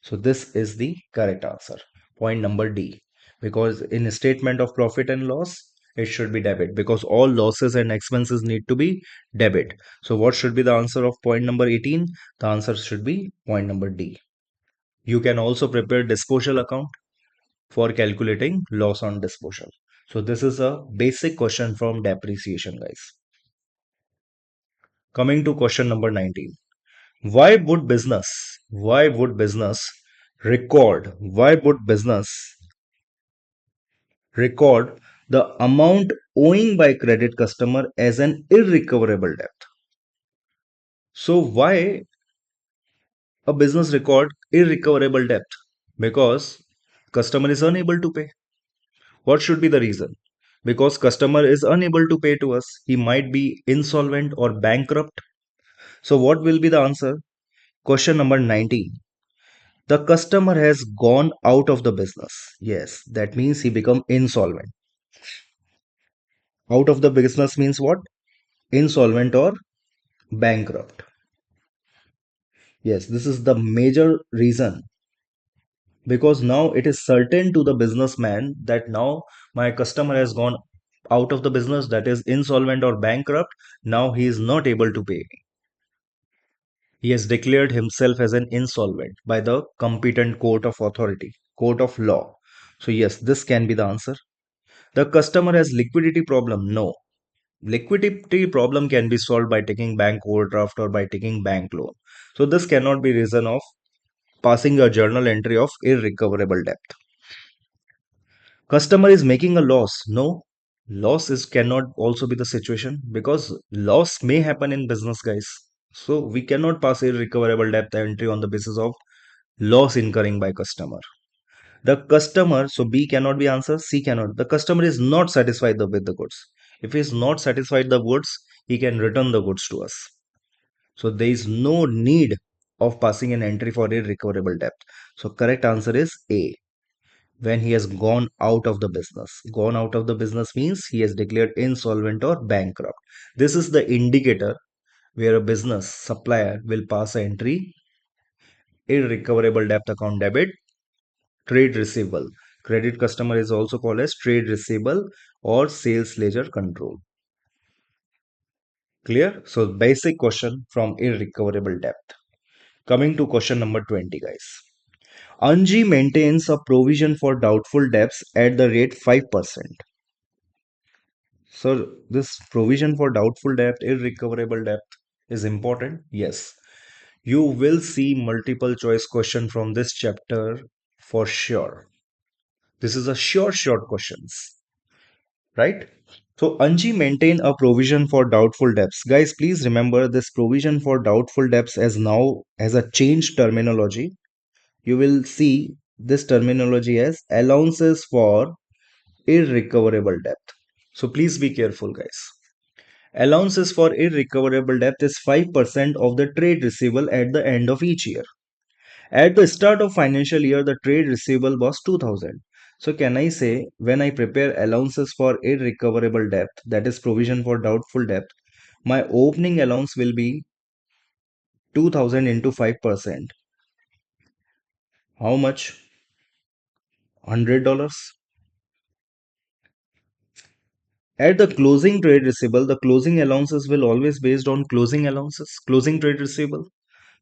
So this is the correct answer. Point number D. Because in a statement of profit and loss, it should be debit because all losses and expenses need to be debit. So what should be the answer of point number 18? The answer should be point number D. You can also prepare disposal account for calculating loss on disposal. So this is a basic question from depreciation, guys. Coming to question number 19. Why would business record the amount owing by credit customer as an irrecoverable debt? So why a business record irrecoverable debt? Because customer is unable to pay. What should be the reason? Because customer is unable to pay to us. He might be insolvent or bankrupt. So what will be the answer? Question number 19. The customer has gone out of the business. Yes, that means he become insolvent. Out of the business means what? Insolvent or bankrupt. Yes, this is the major reason because now it is certain to the businessman that now my customer has gone out of the business, that is insolvent or bankrupt. Now he is not able to pay. He has declared himself as an insolvent by the competent court of authority, court of law. So yes, this can be the answer. The customer has liquidity problem. No. Liquidity problem can be solved by taking bank overdraft or by taking bank loan. So this cannot be reason of passing a journal entry of irrecoverable debt. Customer is making a loss. No. Loss is cannot also be the situation because loss may happen in business, guys. So we cannot pass irrecoverable debt entry on the basis of loss incurring by customer. The customer, so B cannot be answered, C cannot. The customer is not satisfied with the goods. If he is not satisfied the goods, he can return the goods to us. So there is no need of passing an entry for irrecoverable debt. So correct answer is A. When he has gone out of the business. Gone out of the business means he has declared insolvent or bankrupt. This is the indicator where a business supplier will pass an entry irrecoverable debt account debit, trade receivable. Credit customer is also called as trade receivable or sales ledger control. Clear? So basic question from irrecoverable debt. Coming to question number 20, guys. Anji maintains a provision for doubtful debts at the rate 5%. So this provision for doubtful debt, irrecoverable debt is important. Yes. You will see multiple choice question from this chapter for sure. This is a short questions, right? So Anji maintain a provision for doubtful debts. Guys, please remember this provision for doubtful debts as now as a changed terminology. You will see this terminology as allowances for irrecoverable debt. So please be careful, guys. Allowances for irrecoverable debt is 5% of the trade receivable at the end of each year. At the start of financial year, the trade receivable was 2000. So can I say when I prepare allowances for irrecoverable debt, that is provision for doubtful debt, my opening allowance will be 2000 into 5%. How much? $100. At the closing trade receivable, the closing allowances will always based on closing allowances, closing trade receivable.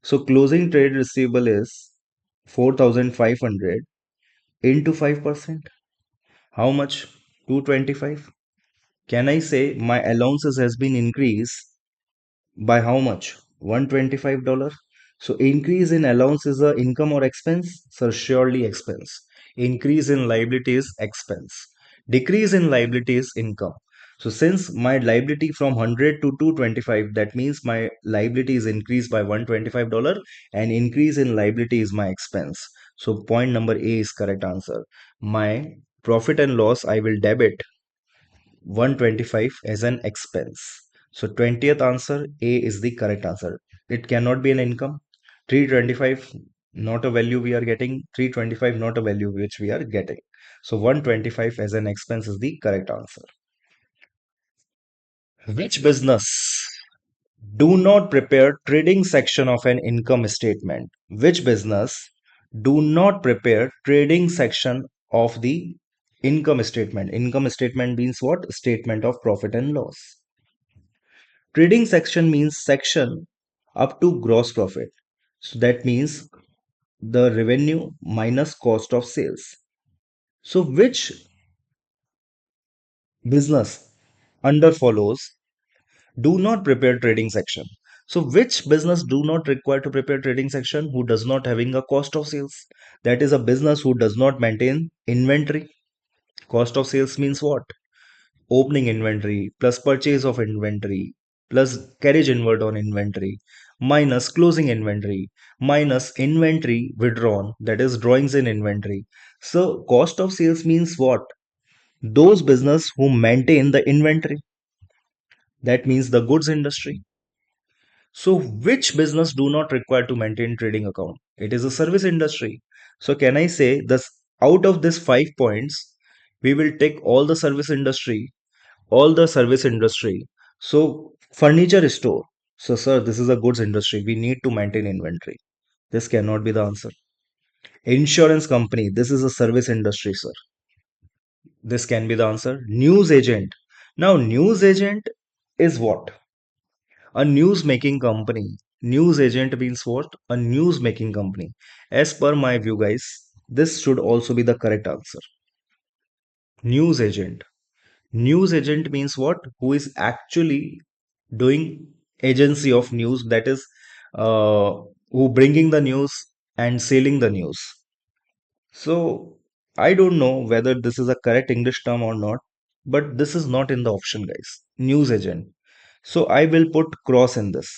So closing trade receivable is 4500 into 5%. How much? 225. Can I say my allowances has been increased by how much? $125. So increase in allowance is a income or expense? So surely expense. Increase in liability is expense. Decrease in liability is income. So since my liability from 100 to 225, that means my liability is increased by $125 and increase in liability is my expense. So point number A is correct answer. My profit and loss I will debit 125 as an expense. So 20th answer A is the correct answer. It cannot be an income. 325 not a value we are getting. 325 not a value which we are getting. So 125 as an expense is the correct answer. Which business do not prepare trading section of an income statement? Which business do not prepare trading section of the income statement. Income statement means what? Statement of profit and loss. Trading section means section up to gross profit. So that means the revenue minus cost of sales. So which business under follows do not prepare trading section? So which business do not require to prepare trading section? Who does not having a cost of sales? That is a business who does not maintain inventory. Cost of sales means what? Opening inventory plus purchase of inventory plus carriage inward on inventory minus closing inventory minus inventory withdrawn, that is drawings in inventory. So cost of sales means what? Those business who maintain the inventory, that means the goods industry. So which business do not require to maintain trading account? It is a service industry. So can I say this, out of this 5 points we will take all the service industry. So furniture store. So sir, this is a goods industry. We need to maintain inventory. This cannot be the answer. Insurance company. This is a service industry, sir. This can be the answer. News agent. Now news agent is what? A news making company. News agent means what? A news making company. As per my view, guys, this should also be the correct answer. News agent. News agent means what? Who is actually doing agency of news, that is who bringing the news and selling the news. So I don't know whether this is a correct English term or not, but this is not in the option, guys. News agent. So I will put cross in this.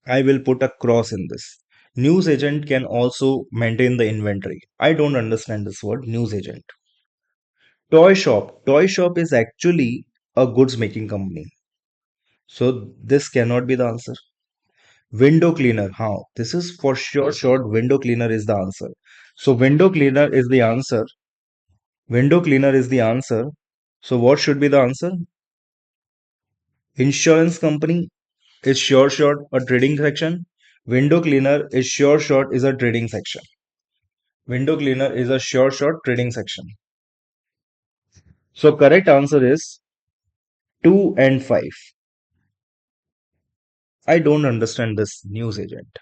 I will put a cross in this. News agent can also maintain the inventory. I don't understand this word, news agent. Toy shop. Toy shop is actually a goods making company. So this cannot be the answer. Window cleaner. How? This is for sure. Short window cleaner is the answer. So window cleaner is the answer. Window cleaner is the answer. So what should be the answer? Insurance company is sure short a trading section. Window cleaner is sure short is a trading section. Window cleaner is a sure short trading section. So correct answer is 2 and 5. I don't understand this news agent.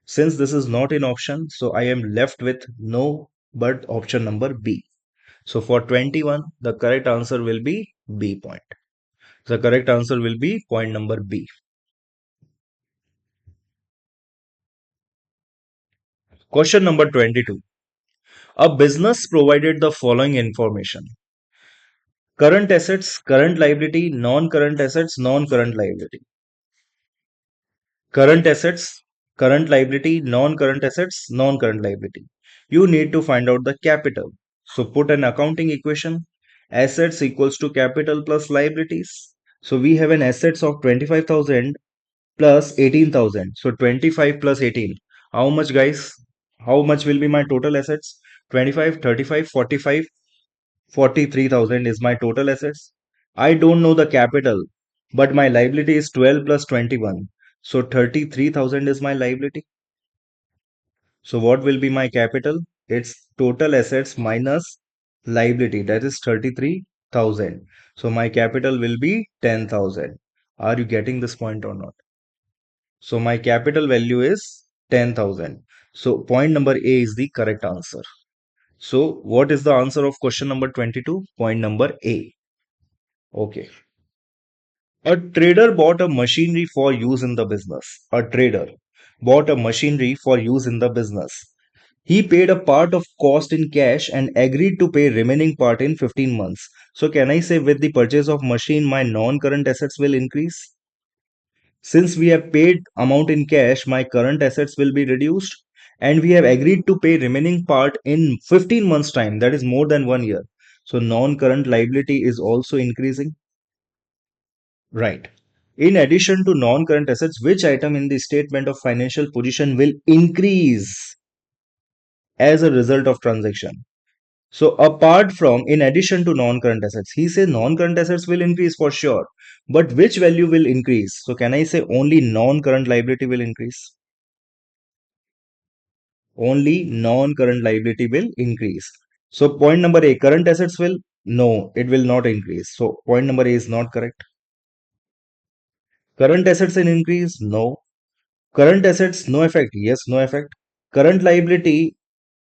Since this is not in option, so I am left with no but option number B. So for 21, the correct answer will be B point. The correct answer will be point number B. Question number 22. A business provided the following information. Current assets, current liability, non-current assets, non-current liability. Current assets, current liability, non-current assets, non-current liability. You need to find out the capital. So put an accounting equation. Assets equals to capital plus liabilities. So we have an assets of 25,000 plus 18,000. So 25 plus 18. How much, guys? How much will be my total assets? 25, 35, 45, 43,000 is my total assets. I don't know the capital, but my liability is 12 plus 21. So 33,000 is my liability. So what will be my capital? It's total assets minus liability, that is 33,000. So my capital will be 10,000. Are you getting this point or not? So my capital value is 10,000. So point number A is the correct answer. So what is the answer of question number 22? Point number A. Okay. A trader bought a machinery for use in the business. A trader bought a machinery for use in the business. He paid a part of cost in cash and agreed to pay remaining part in 15 months. So can I say with the purchase of machine my non-current assets will increase? Since we have paid amount in cash, my current assets will be reduced and we have agreed to pay remaining part in 15 months time, that is more than 1 year. So non-current liability is also increasing. Right. In addition to non-current assets, which item in the statement of financial position will increase as a result of transaction? So apart from, in addition to non-current assets, he says non-current assets will increase for sure. But which value will increase? So can I say only non-current liability will increase? Only non-current liability will increase. So point number A, current assets will, no, it will not increase. So point number A is not correct. Current assets will increase, no. Current assets, no effect, yes, no effect. Current liability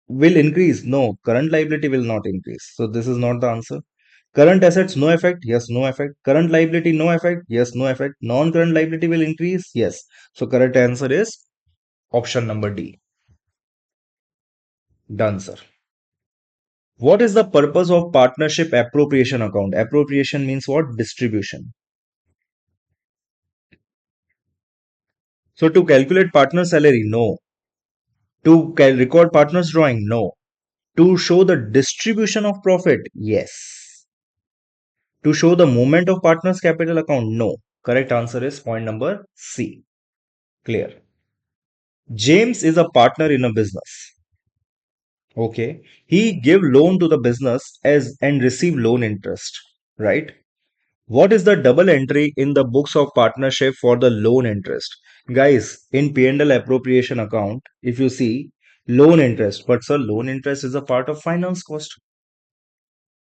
will increase, no. Current liability will not increase. So this is not the answer. Current assets, no effect, yes, no effect. Current liability, no effect, yes, no effect. Non-current liability will increase, yes. So correct answer is option number D. Done, sir. What is the purpose of partnership appropriation account? Appropriation means what? Distribution. So to calculate partner salary, no. To record partner's drawing, no. To show the distribution of profit, yes. To show the movement of partner's capital account, no. Correct answer is point number C. Clear. James is a partner in a business. Okay. He give loan to the business as and receive loan interest, right? What is the double entry in the books of partnership for the loan interest? Guys, in P&L appropriation account, if you see loan interest, but sir, loan interest is a part of finance cost.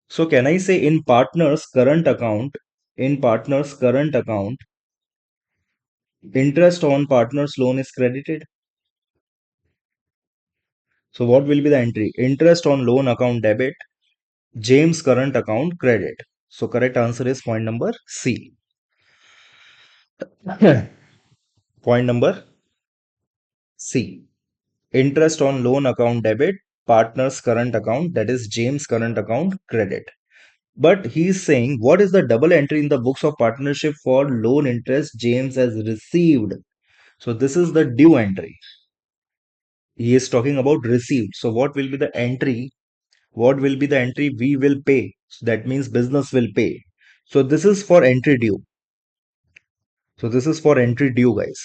So can I say in partner's current account, interest on partner's loan is credited? So what will be the entry? Interest on loan account debit, James current account credit. So correct answer is point number C. Point number C. Interest on loan account debit, partner's current account, that is James current account credit. But he is saying what is the double entry in the books of partnership for loan interest James has received? So this is the due entry. He is talking about received. So what will be the entry? What will be the entry? We will pay. So that means business will pay. So this is for entry due. So this is for entry due, guys.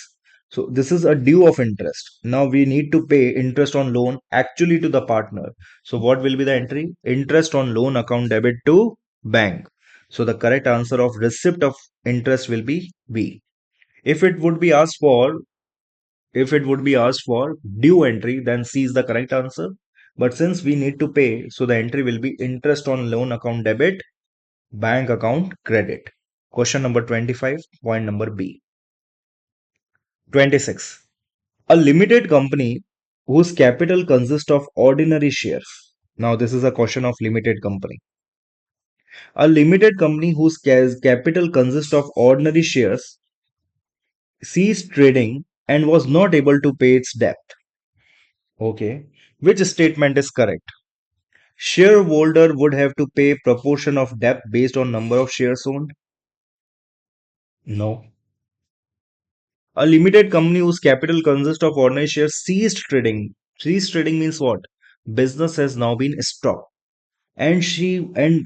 So this is a due of interest. Now we need to pay interest on loan actually to the partner. So what will be the entry? Interest on loan account debit to bank. So the correct answer of receipt of interest will be B. If it would be asked for, if it would be asked for due entry, then C is the correct answer. But since we need to pay, so the entry will be interest on loan account debit, bank account credit. Question number 25, point number B. 26. A limited company whose capital consists of ordinary shares. Now, this is a question of limited company. A limited company whose capital consists of ordinary shares ceased trading and was not able to pay its debt. Okay. Which statement is correct? Shareholder would have to pay proportion of debt based on number of shares owned? No. A limited company whose capital consists of ordinary shares ceased trading. Ceased trading means what? Business has now been stopped and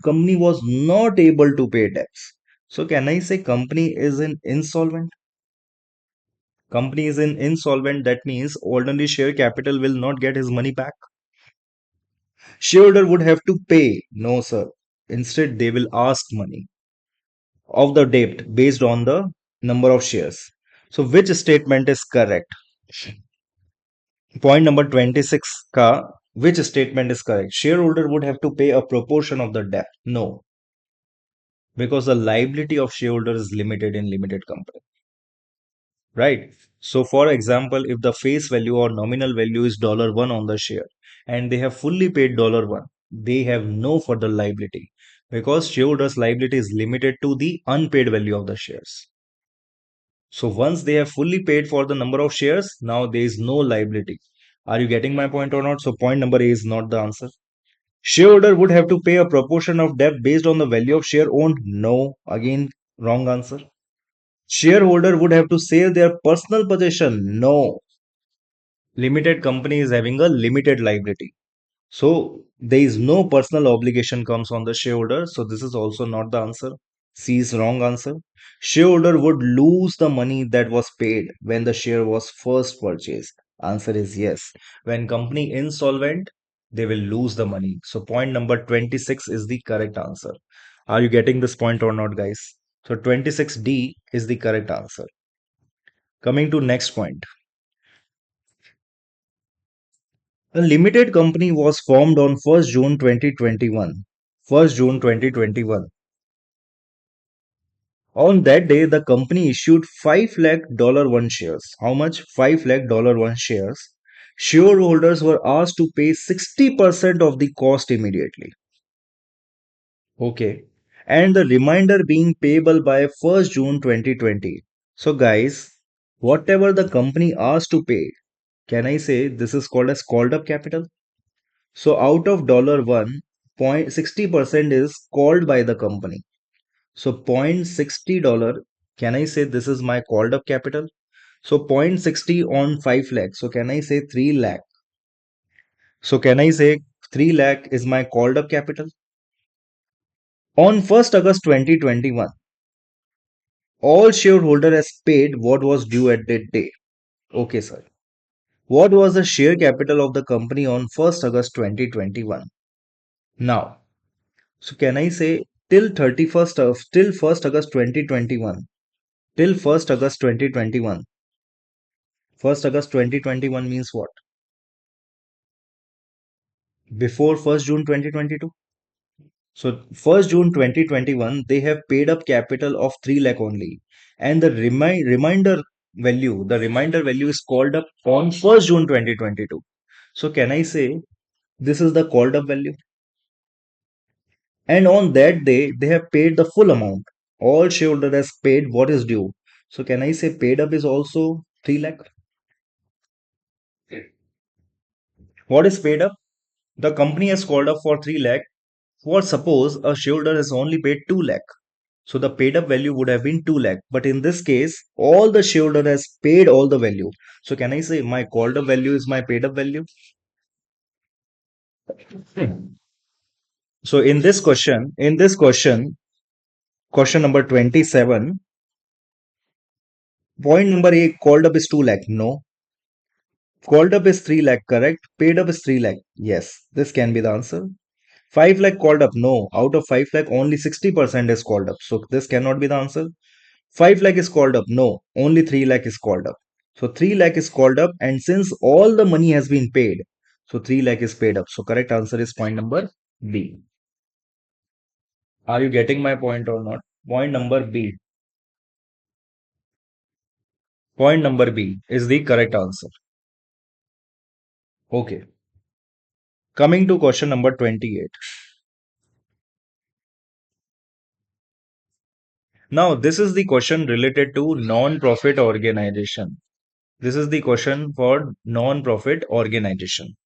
company was not able to pay debts. So can I say company is in insolvent? Company is in insolvent, that means ordinary share capital will not get his money back. Shareholder would have to pay. No, sir. Instead, they will ask money of the debt based on the number of shares. So which statement is correct? Point number 26 ka, which statement is correct? Shareholder would have to pay a proportion of the debt. No, because the liability of shareholder is limited in limited company, right? So for example, if the face value or nominal value is $1 on the share and they have fully paid $1, they have no further liability because shareholders liability is limited to the unpaid value of the shares. So once they have fully paid for the number of shares, now there is no liability. Are you getting my point or not? So point number A is not the answer. Shareholder would have to pay a proportion of debt based on the value of share owned. No, again, wrong answer. Shareholder would have to sell their personal possession. No. Limited company is having a limited liability. So there is no personal obligation comes on the shareholder. So this is also not the answer. C is wrong answer. Shareholder would lose the money that was paid when the share was first purchased. Answer is yes. When company insolvent, they will lose the money. So point number 26 is the correct answer. Are you getting this point or not, guys? So 26D is the correct answer. Coming to next point. A limited company was formed on 1st June 2021. 1st June 2021. On that day, the company issued 5 lakh dollar one shares. How much? 5 lakh dollar one shares. Shareholders were asked to pay 60% of the cost immediately. Okay. And the remainder being payable by 1st June 2020. So guys, whatever the company asked to pay, can I say this is called as called up capital? So out of dollar one, 0.60% is called by the company. So $0.60, can I say this is my called up capital? So 0.60 on 5 lakh. So can I say 3 lakh? So can I say 3 lakh is my called up capital? On 1st August 2021, all shareholder has paid what was due at that day. Okay, sir. What was the share capital of the company on 1st August 2021? Now, so can I say till 31st of till 1st August 2021? Till 1st August 2021. 1st August 2021 means what? Before 1st June 2022. So 1st June 2021, they have paid up capital of 3 lakh only. And the remainder value is called up on 1st June 2022. So can I say this is the called up value? And on that day, they have paid the full amount. All shareholder has paid what is due. So can I say paid up is also 3 lakh? What is paid up? The company has called up for 3 lakh. For suppose a shareholder has only paid 2 lakh. So the paid up value would have been 2 lakh. But in this case, all the shareholder has paid all the value. So can I say my called up value is my paid up value? So question number 27, point number A, called up is 2 lakh. No. Called up is 3 lakh, correct? Paid up is 3 lakh. Yes, this can be the answer. 5 lakh called up. No. Out of 5 lakh, only 60% is called up. So this cannot be the answer. 5 lakh is called up. No. Only 3 lakh is called up. So 3 lakh is called up. And since all the money has been paid, so 3 lakh is paid up. So correct answer is point number B. Are you getting my point or not? Point number B. Point number B is the correct answer. Okay. Coming to question number 28. Now, this is the question related to non-profit organization. This is the question for non-profit organization.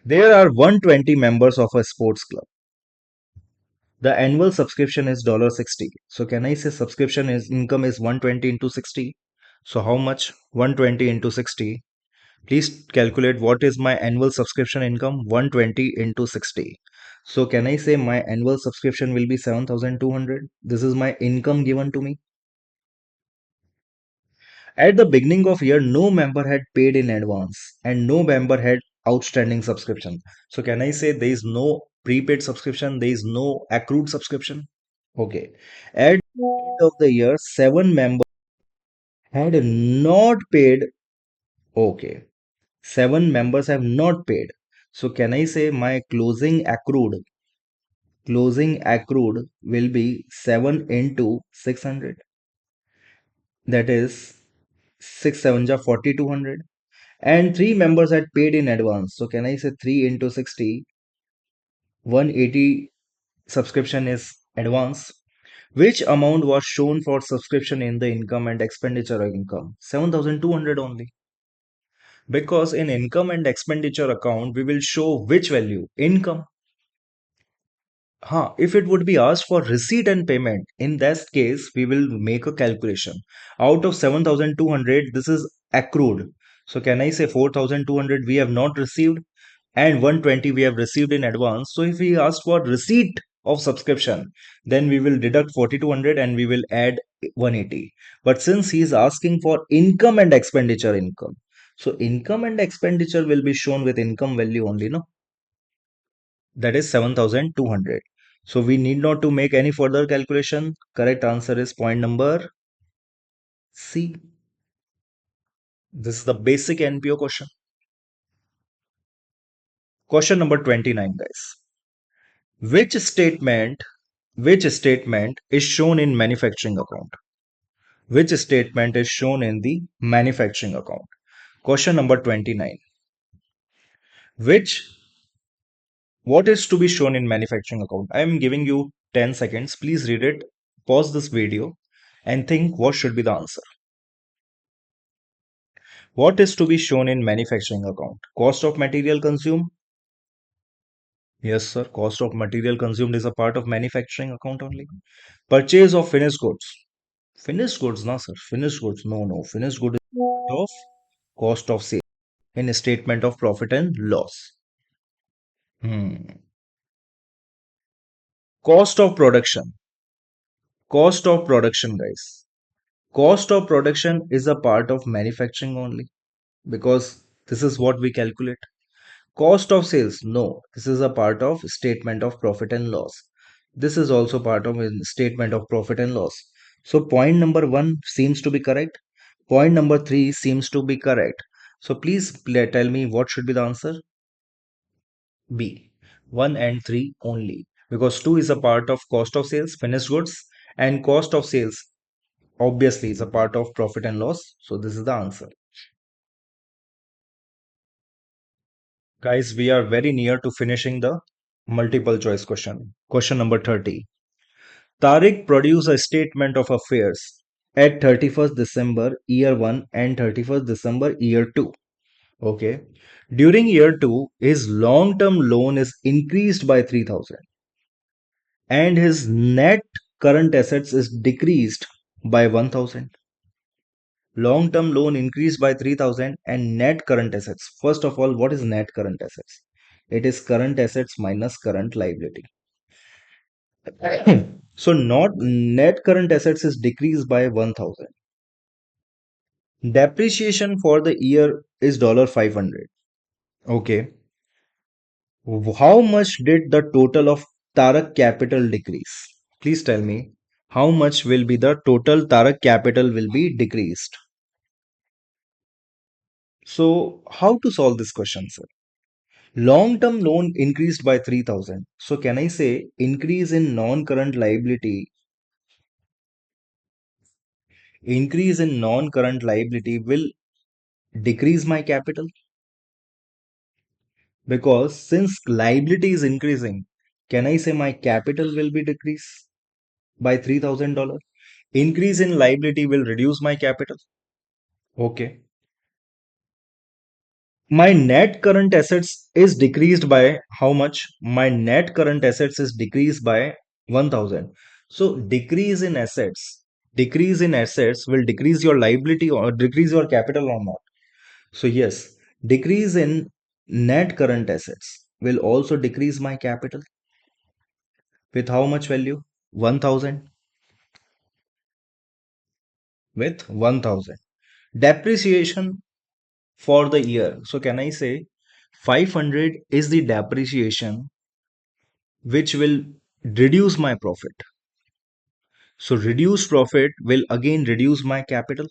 There are 120 members of a sports club. The annual subscription is $60. So can I say subscription is income is 120 into 60? So how much? 120 into 60. Please calculate what is my annual subscription income. 120 into 60. So can I say my annual subscription will be 7,200? This is my income given to me. At the beginning of year, no member had paid in advance and no member had outstanding subscription. So can I say there is no prepaid subscription, there is no accrued subscription? Okay. At the end of the year, 7 members had not paid. Okay. 7 members have not paid. So can I say my closing accrued will be 7 into 600. That is 6 7 ja 4,200. And 3 members had paid in advance. So can I say 3 into 60? 180 subscription is advance. Which amount was shown for subscription in the income and expenditure income? 7,200 only. Because in income and expenditure account, we will show which value? Income. If it would be asked for receipt and payment, in that case, we will make a calculation. Out of 7,200, this is accrued. So can I say 4,200 we have not received and 120 we have received in advance. So if we ask for receipt of subscription, then we will deduct 4,200 and we will add 180. But since he is asking for income and expenditure income, so income and expenditure will be shown with income value only, no? That is 7,200. So we need not to make any further calculation. Correct answer is point number C. This is the basic NPO question. Question number 29, guys. Which statement which statement is shown in manufacturing account? Which statement is shown in the manufacturing account? Question number 29. Which What is to be shown in manufacturing account? I am giving you 10 seconds. Please read it, pause this video, and think what should be the answer. What is to be shown in manufacturing account? Cost of material consumed? Yes, sir. Cost of material consumed is a part of manufacturing account only. Purchase of finished goods. Finished goods, no, sir. Finished goods. No, no. Finished good is part of cost of sale in a statement of profit and loss. Hmm. Cost of production. Cost of production, guys. Cost of production is a part of manufacturing only because this is what we calculate. Cost of sales, no, this is a part of statement of profit and loss. This is also part of a statement of profit and loss. So point number 1 seems to be correct. Point number 3 seems to be correct. So please tell me what should be the answer. B. 1 and 3 only because 2 is a part of cost of sales, finished goods, and cost of sales obviously is a part of profit and loss. So this is the answer. Guys, we are very near to finishing the multiple choice question. Question number 30. Tariq produced a statement of affairs at 31st December year 1 and 31st December year 2. Okay. During year 2, his long-term loan is increased by 3000 and his net current assets is decreased by 1000. Long-term loan increased by 3000 and net current assets. First of all, what is net current assets? It is current assets minus current liability. So not net current assets is decreased by 1000. Depreciation for the year is $500. Okay. How much did the total of Tarak capital decrease? Please tell me how much will be the total Tarak capital will be decreased. So how to solve this question, sir? Long-term loan increased by 3000. So can I say increase in non-current liability will decrease my capital? Because since liability is increasing, can I say my capital will be decreased by $3000? Increase in liability will reduce my capital. Okay. My net current assets is decreased by how much? My net current assets is decreased by 1000. So decrease in assets will decrease your liability or decrease your capital or not. So yes, decrease in net current assets will also decrease my capital with how much value? 1000 with 1000. Depreciation for the year. So can I say 500 is the depreciation which will reduce my profit. So reduced profit will again reduce my capital.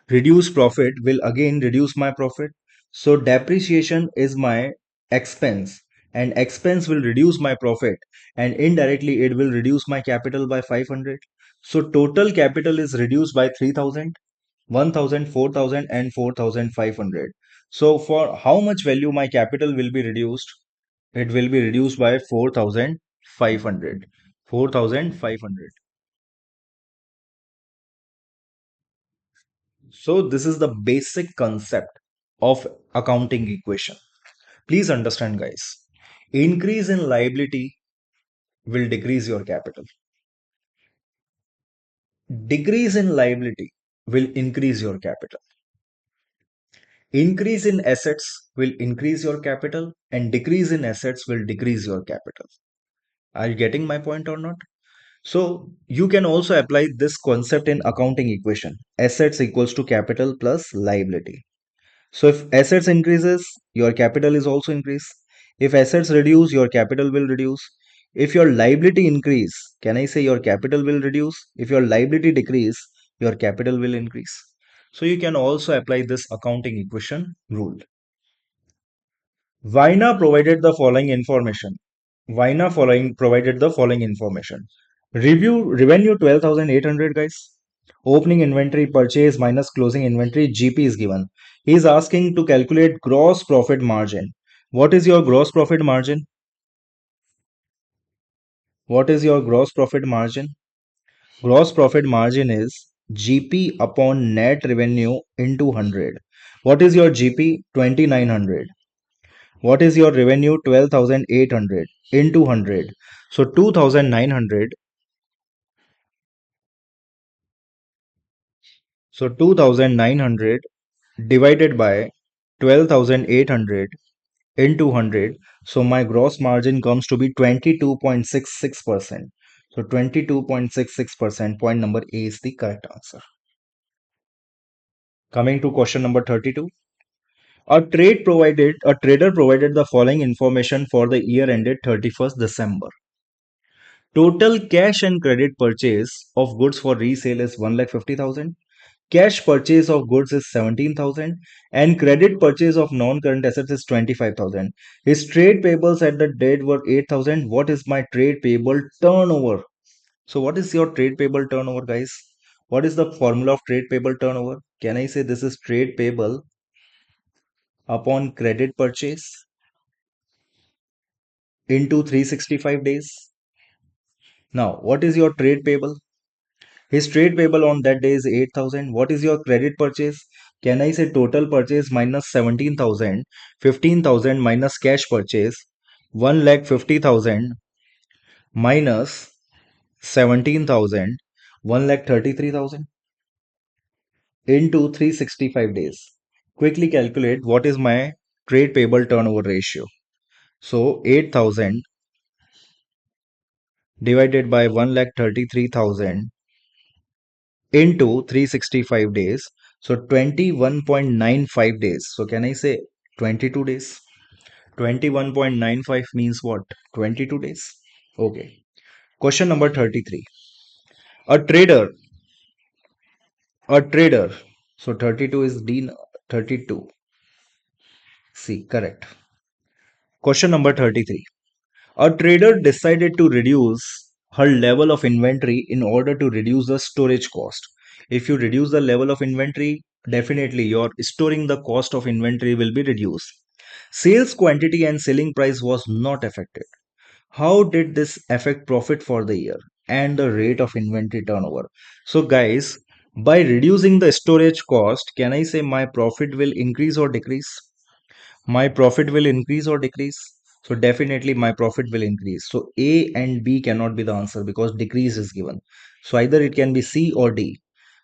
Reduced profit will again reduce my profit. So depreciation is my expense and expense will reduce my profit and indirectly it will reduce my capital by 500. So total capital is reduced by 3000, 1000, 4000 and 4500. So for how much value my capital will be reduced? It will be reduced by 4500. 4500. So this is the basic concept of accounting equation. Please understand, guys. Increase in liability will decrease your capital. Decrease in liability will increase your capital. Increase in assets will increase your capital and decrease in assets will decrease your capital. Are you getting my point or not? So you can also apply this concept in accounting equation. Assets equals to capital plus liability. So if assets increases, your capital is also increase. If assets reduce, your capital will reduce. If your liability increase, can I say your capital will reduce? If your liability decrease, your capital will increase. So you can also apply this accounting equation rule. Vaina provided the following information. Vaina following provided the following information. Review revenue 12,800 guys. Opening inventory purchase minus closing inventory GP is given. He is asking to calculate gross profit margin. What is your gross profit margin? What is your gross profit margin? Gross profit margin is GP upon net revenue into 100. What is your GP? 2,900. What is your revenue? 12,800 into 100. So 2,900. So 2,900 divided by 12,800 into 100. So my gross margin comes to be 22.66%. So 22.66%. Point number A is the correct answer. Coming to question number 32. A trader provided the following information for the year ended 31st December. Total cash and credit purchase of goods for resale is 1,50,000. Cash purchase of goods is 17,000 and credit purchase of non-current assets is 25,000. His trade payables at the date were 8,000. What is my trade payable turnover? So what is your trade payable turnover, guys? What is the formula of trade payable turnover? Can I say this is trade payable upon credit purchase into 365 days? Now, what is your trade payable? His trade payable on that day is 8,000. What is your credit purchase? Can I say total purchase minus 17,000, 15,000 minus cash purchase, 1,50,000 minus 17,000, 1,33,000 into 365 days. Quickly calculate what is my trade payable turnover ratio. So 8,000 divided by 1,33,000 into 365 days. So 21.95 days. So can I say 22 days? 21.95 means what? 22 days. Okay. Question number 33. A trader, a trader. So 32 is D, 32. C, correct. Question number 33. A trader decided to reduce her level of inventory in order to reduce the storage cost. If you reduce the level of inventory, definitely your storing the cost of inventory will be reduced. Sales quantity and selling price was not affected. How did this affect profit for the year and the rate of inventory turnover? So, guys, by reducing the storage cost, can I say my profit will increase or decrease? My profit will increase or decrease? So definitely my profit will increase. So A and B cannot be the answer because decrease is given. So either it can be C or D.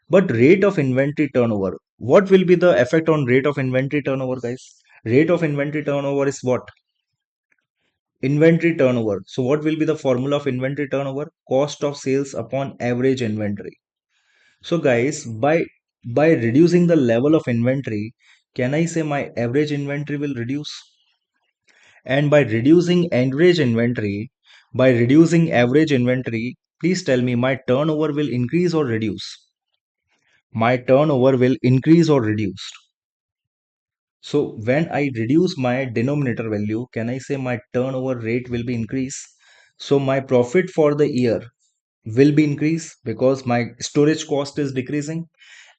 But rate of inventory turnover, what will be the effect on rate of inventory turnover, guys? Rate of inventory turnover is what? Inventory turnover. So what will be the formula of inventory turnover? Cost of sales upon average inventory. So guys, by reducing the level of inventory, can I say my average inventory will reduce? And by reducing average inventory, please tell me my turnover will increase or reduce? My turnover will increase or reduce. So when I reduce my denominator value, can I say my turnover rate will be increase? So my profit for the year will be increase because my storage cost is decreasing.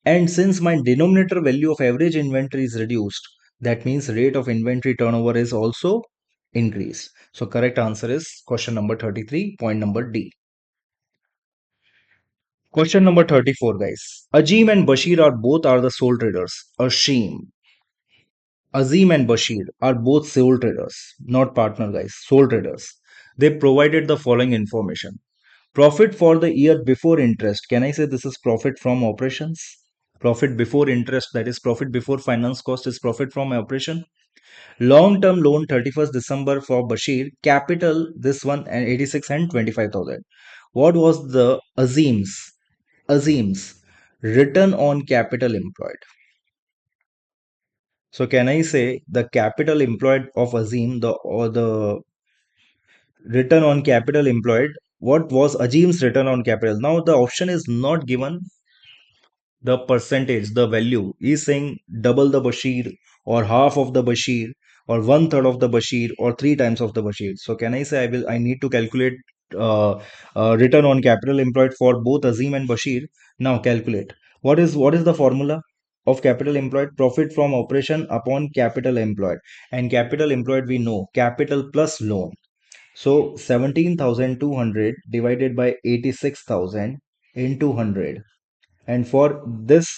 And since my denominator value of average inventory is reduced, that means rate of inventory turnover is also increased. So correct answer is question number 33, point number D. Question number 34, guys. Ajim and Bashir are the sole traders. Azim and Bashir are both sole traders, not partner guys, sole traders. They provided the following information. Profit for the year before interest. Can I say this is profit from operations? Profit before interest, that is profit before finance cost, is profit from operation. Long term loan 31st December for Bashir. Capital, this one and 86 and 25,000. What was the Azim's return on capital employed? So can I say the capital employed of Azim, the return on capital employed? What was Azim's return on capital? Now the option is not given. the percentage, the value is saying double the Bashir or half of the Bashir or one third of the Bashir or three times of the Bashir. So can I say I need to calculate uh, return on capital employed for both Azim and Bashir? Now calculate. What is the formula of capital employed? Profit from operation upon capital employed. And capital employed we know capital plus loan. So 17,200 divided by 86,000 into 100. And for this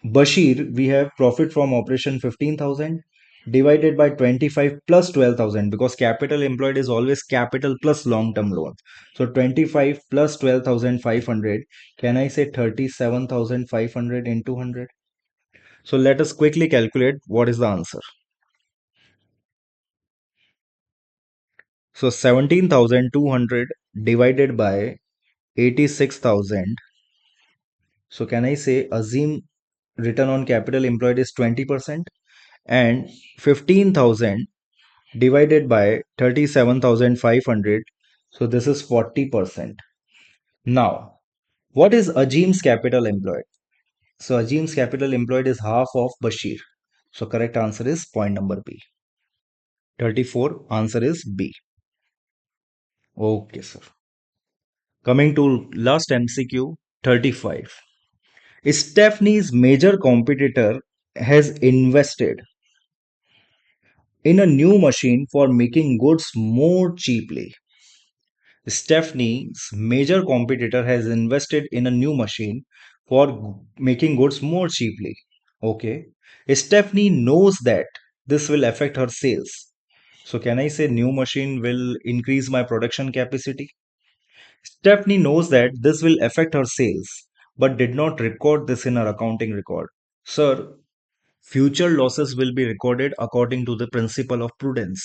Bashir, we have profit from operation 15,000 divided by 25 plus 12,000, because capital employed is always capital plus long term loans. So 25 plus 12,500, can I say 37,500 into 100? So let us quickly calculate what is the answer. So 17,200 divided by 86,000. So can I say Azim return on capital employed is 20%, and 15,000 divided by 37,500. So this is 40%. Now, what is Ajim's capital employed? So Ajim's capital employed is half of Bashir. So correct answer is point number B. 34, answer is B. Okay, sir. Coming to last MCQ, 35. Stephanie's major competitor has invested in a new machine for making goods more cheaply. Stephanie's major competitor has invested in a new machine for making goods more cheaply. Okay. Stephanie knows that this will affect her sales. So, can I say new machine will increase my production capacity? Stephanie knows that this will affect her sales, but did not record this in her accounting record. Sir, future losses will be recorded according to the principle of prudence.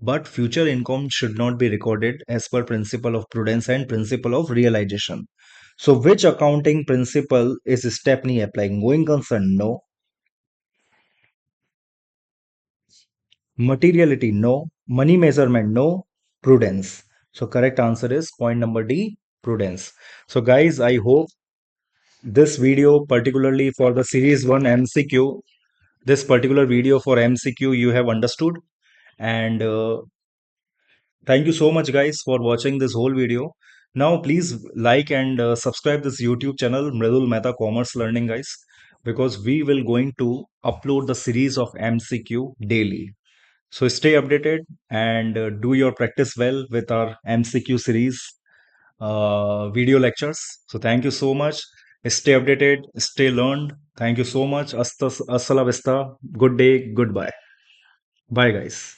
But future income should not be recorded as per principle of prudence and principle of realization. So which accounting principle is Stepney applying? Going concern, no. Materiality, no. Money measurement, no. Prudence. So correct answer is point number D, prudence. So guys, I hope this video, particularly for the series 1 MCQ, this particular video for MCQ you have understood. And thank you so much, guys, for watching this whole video. Now, please like and subscribe this YouTube channel, Mridul Mehta Commerce Learning, guys, because we will going to upload the series of MCQ daily. So stay updated and do your practice well with our MCQ series video lectures. So thank you so much. Stay updated, stay learned. Thank you so much. Hasta la vista. Good day. Goodbye. Bye, guys.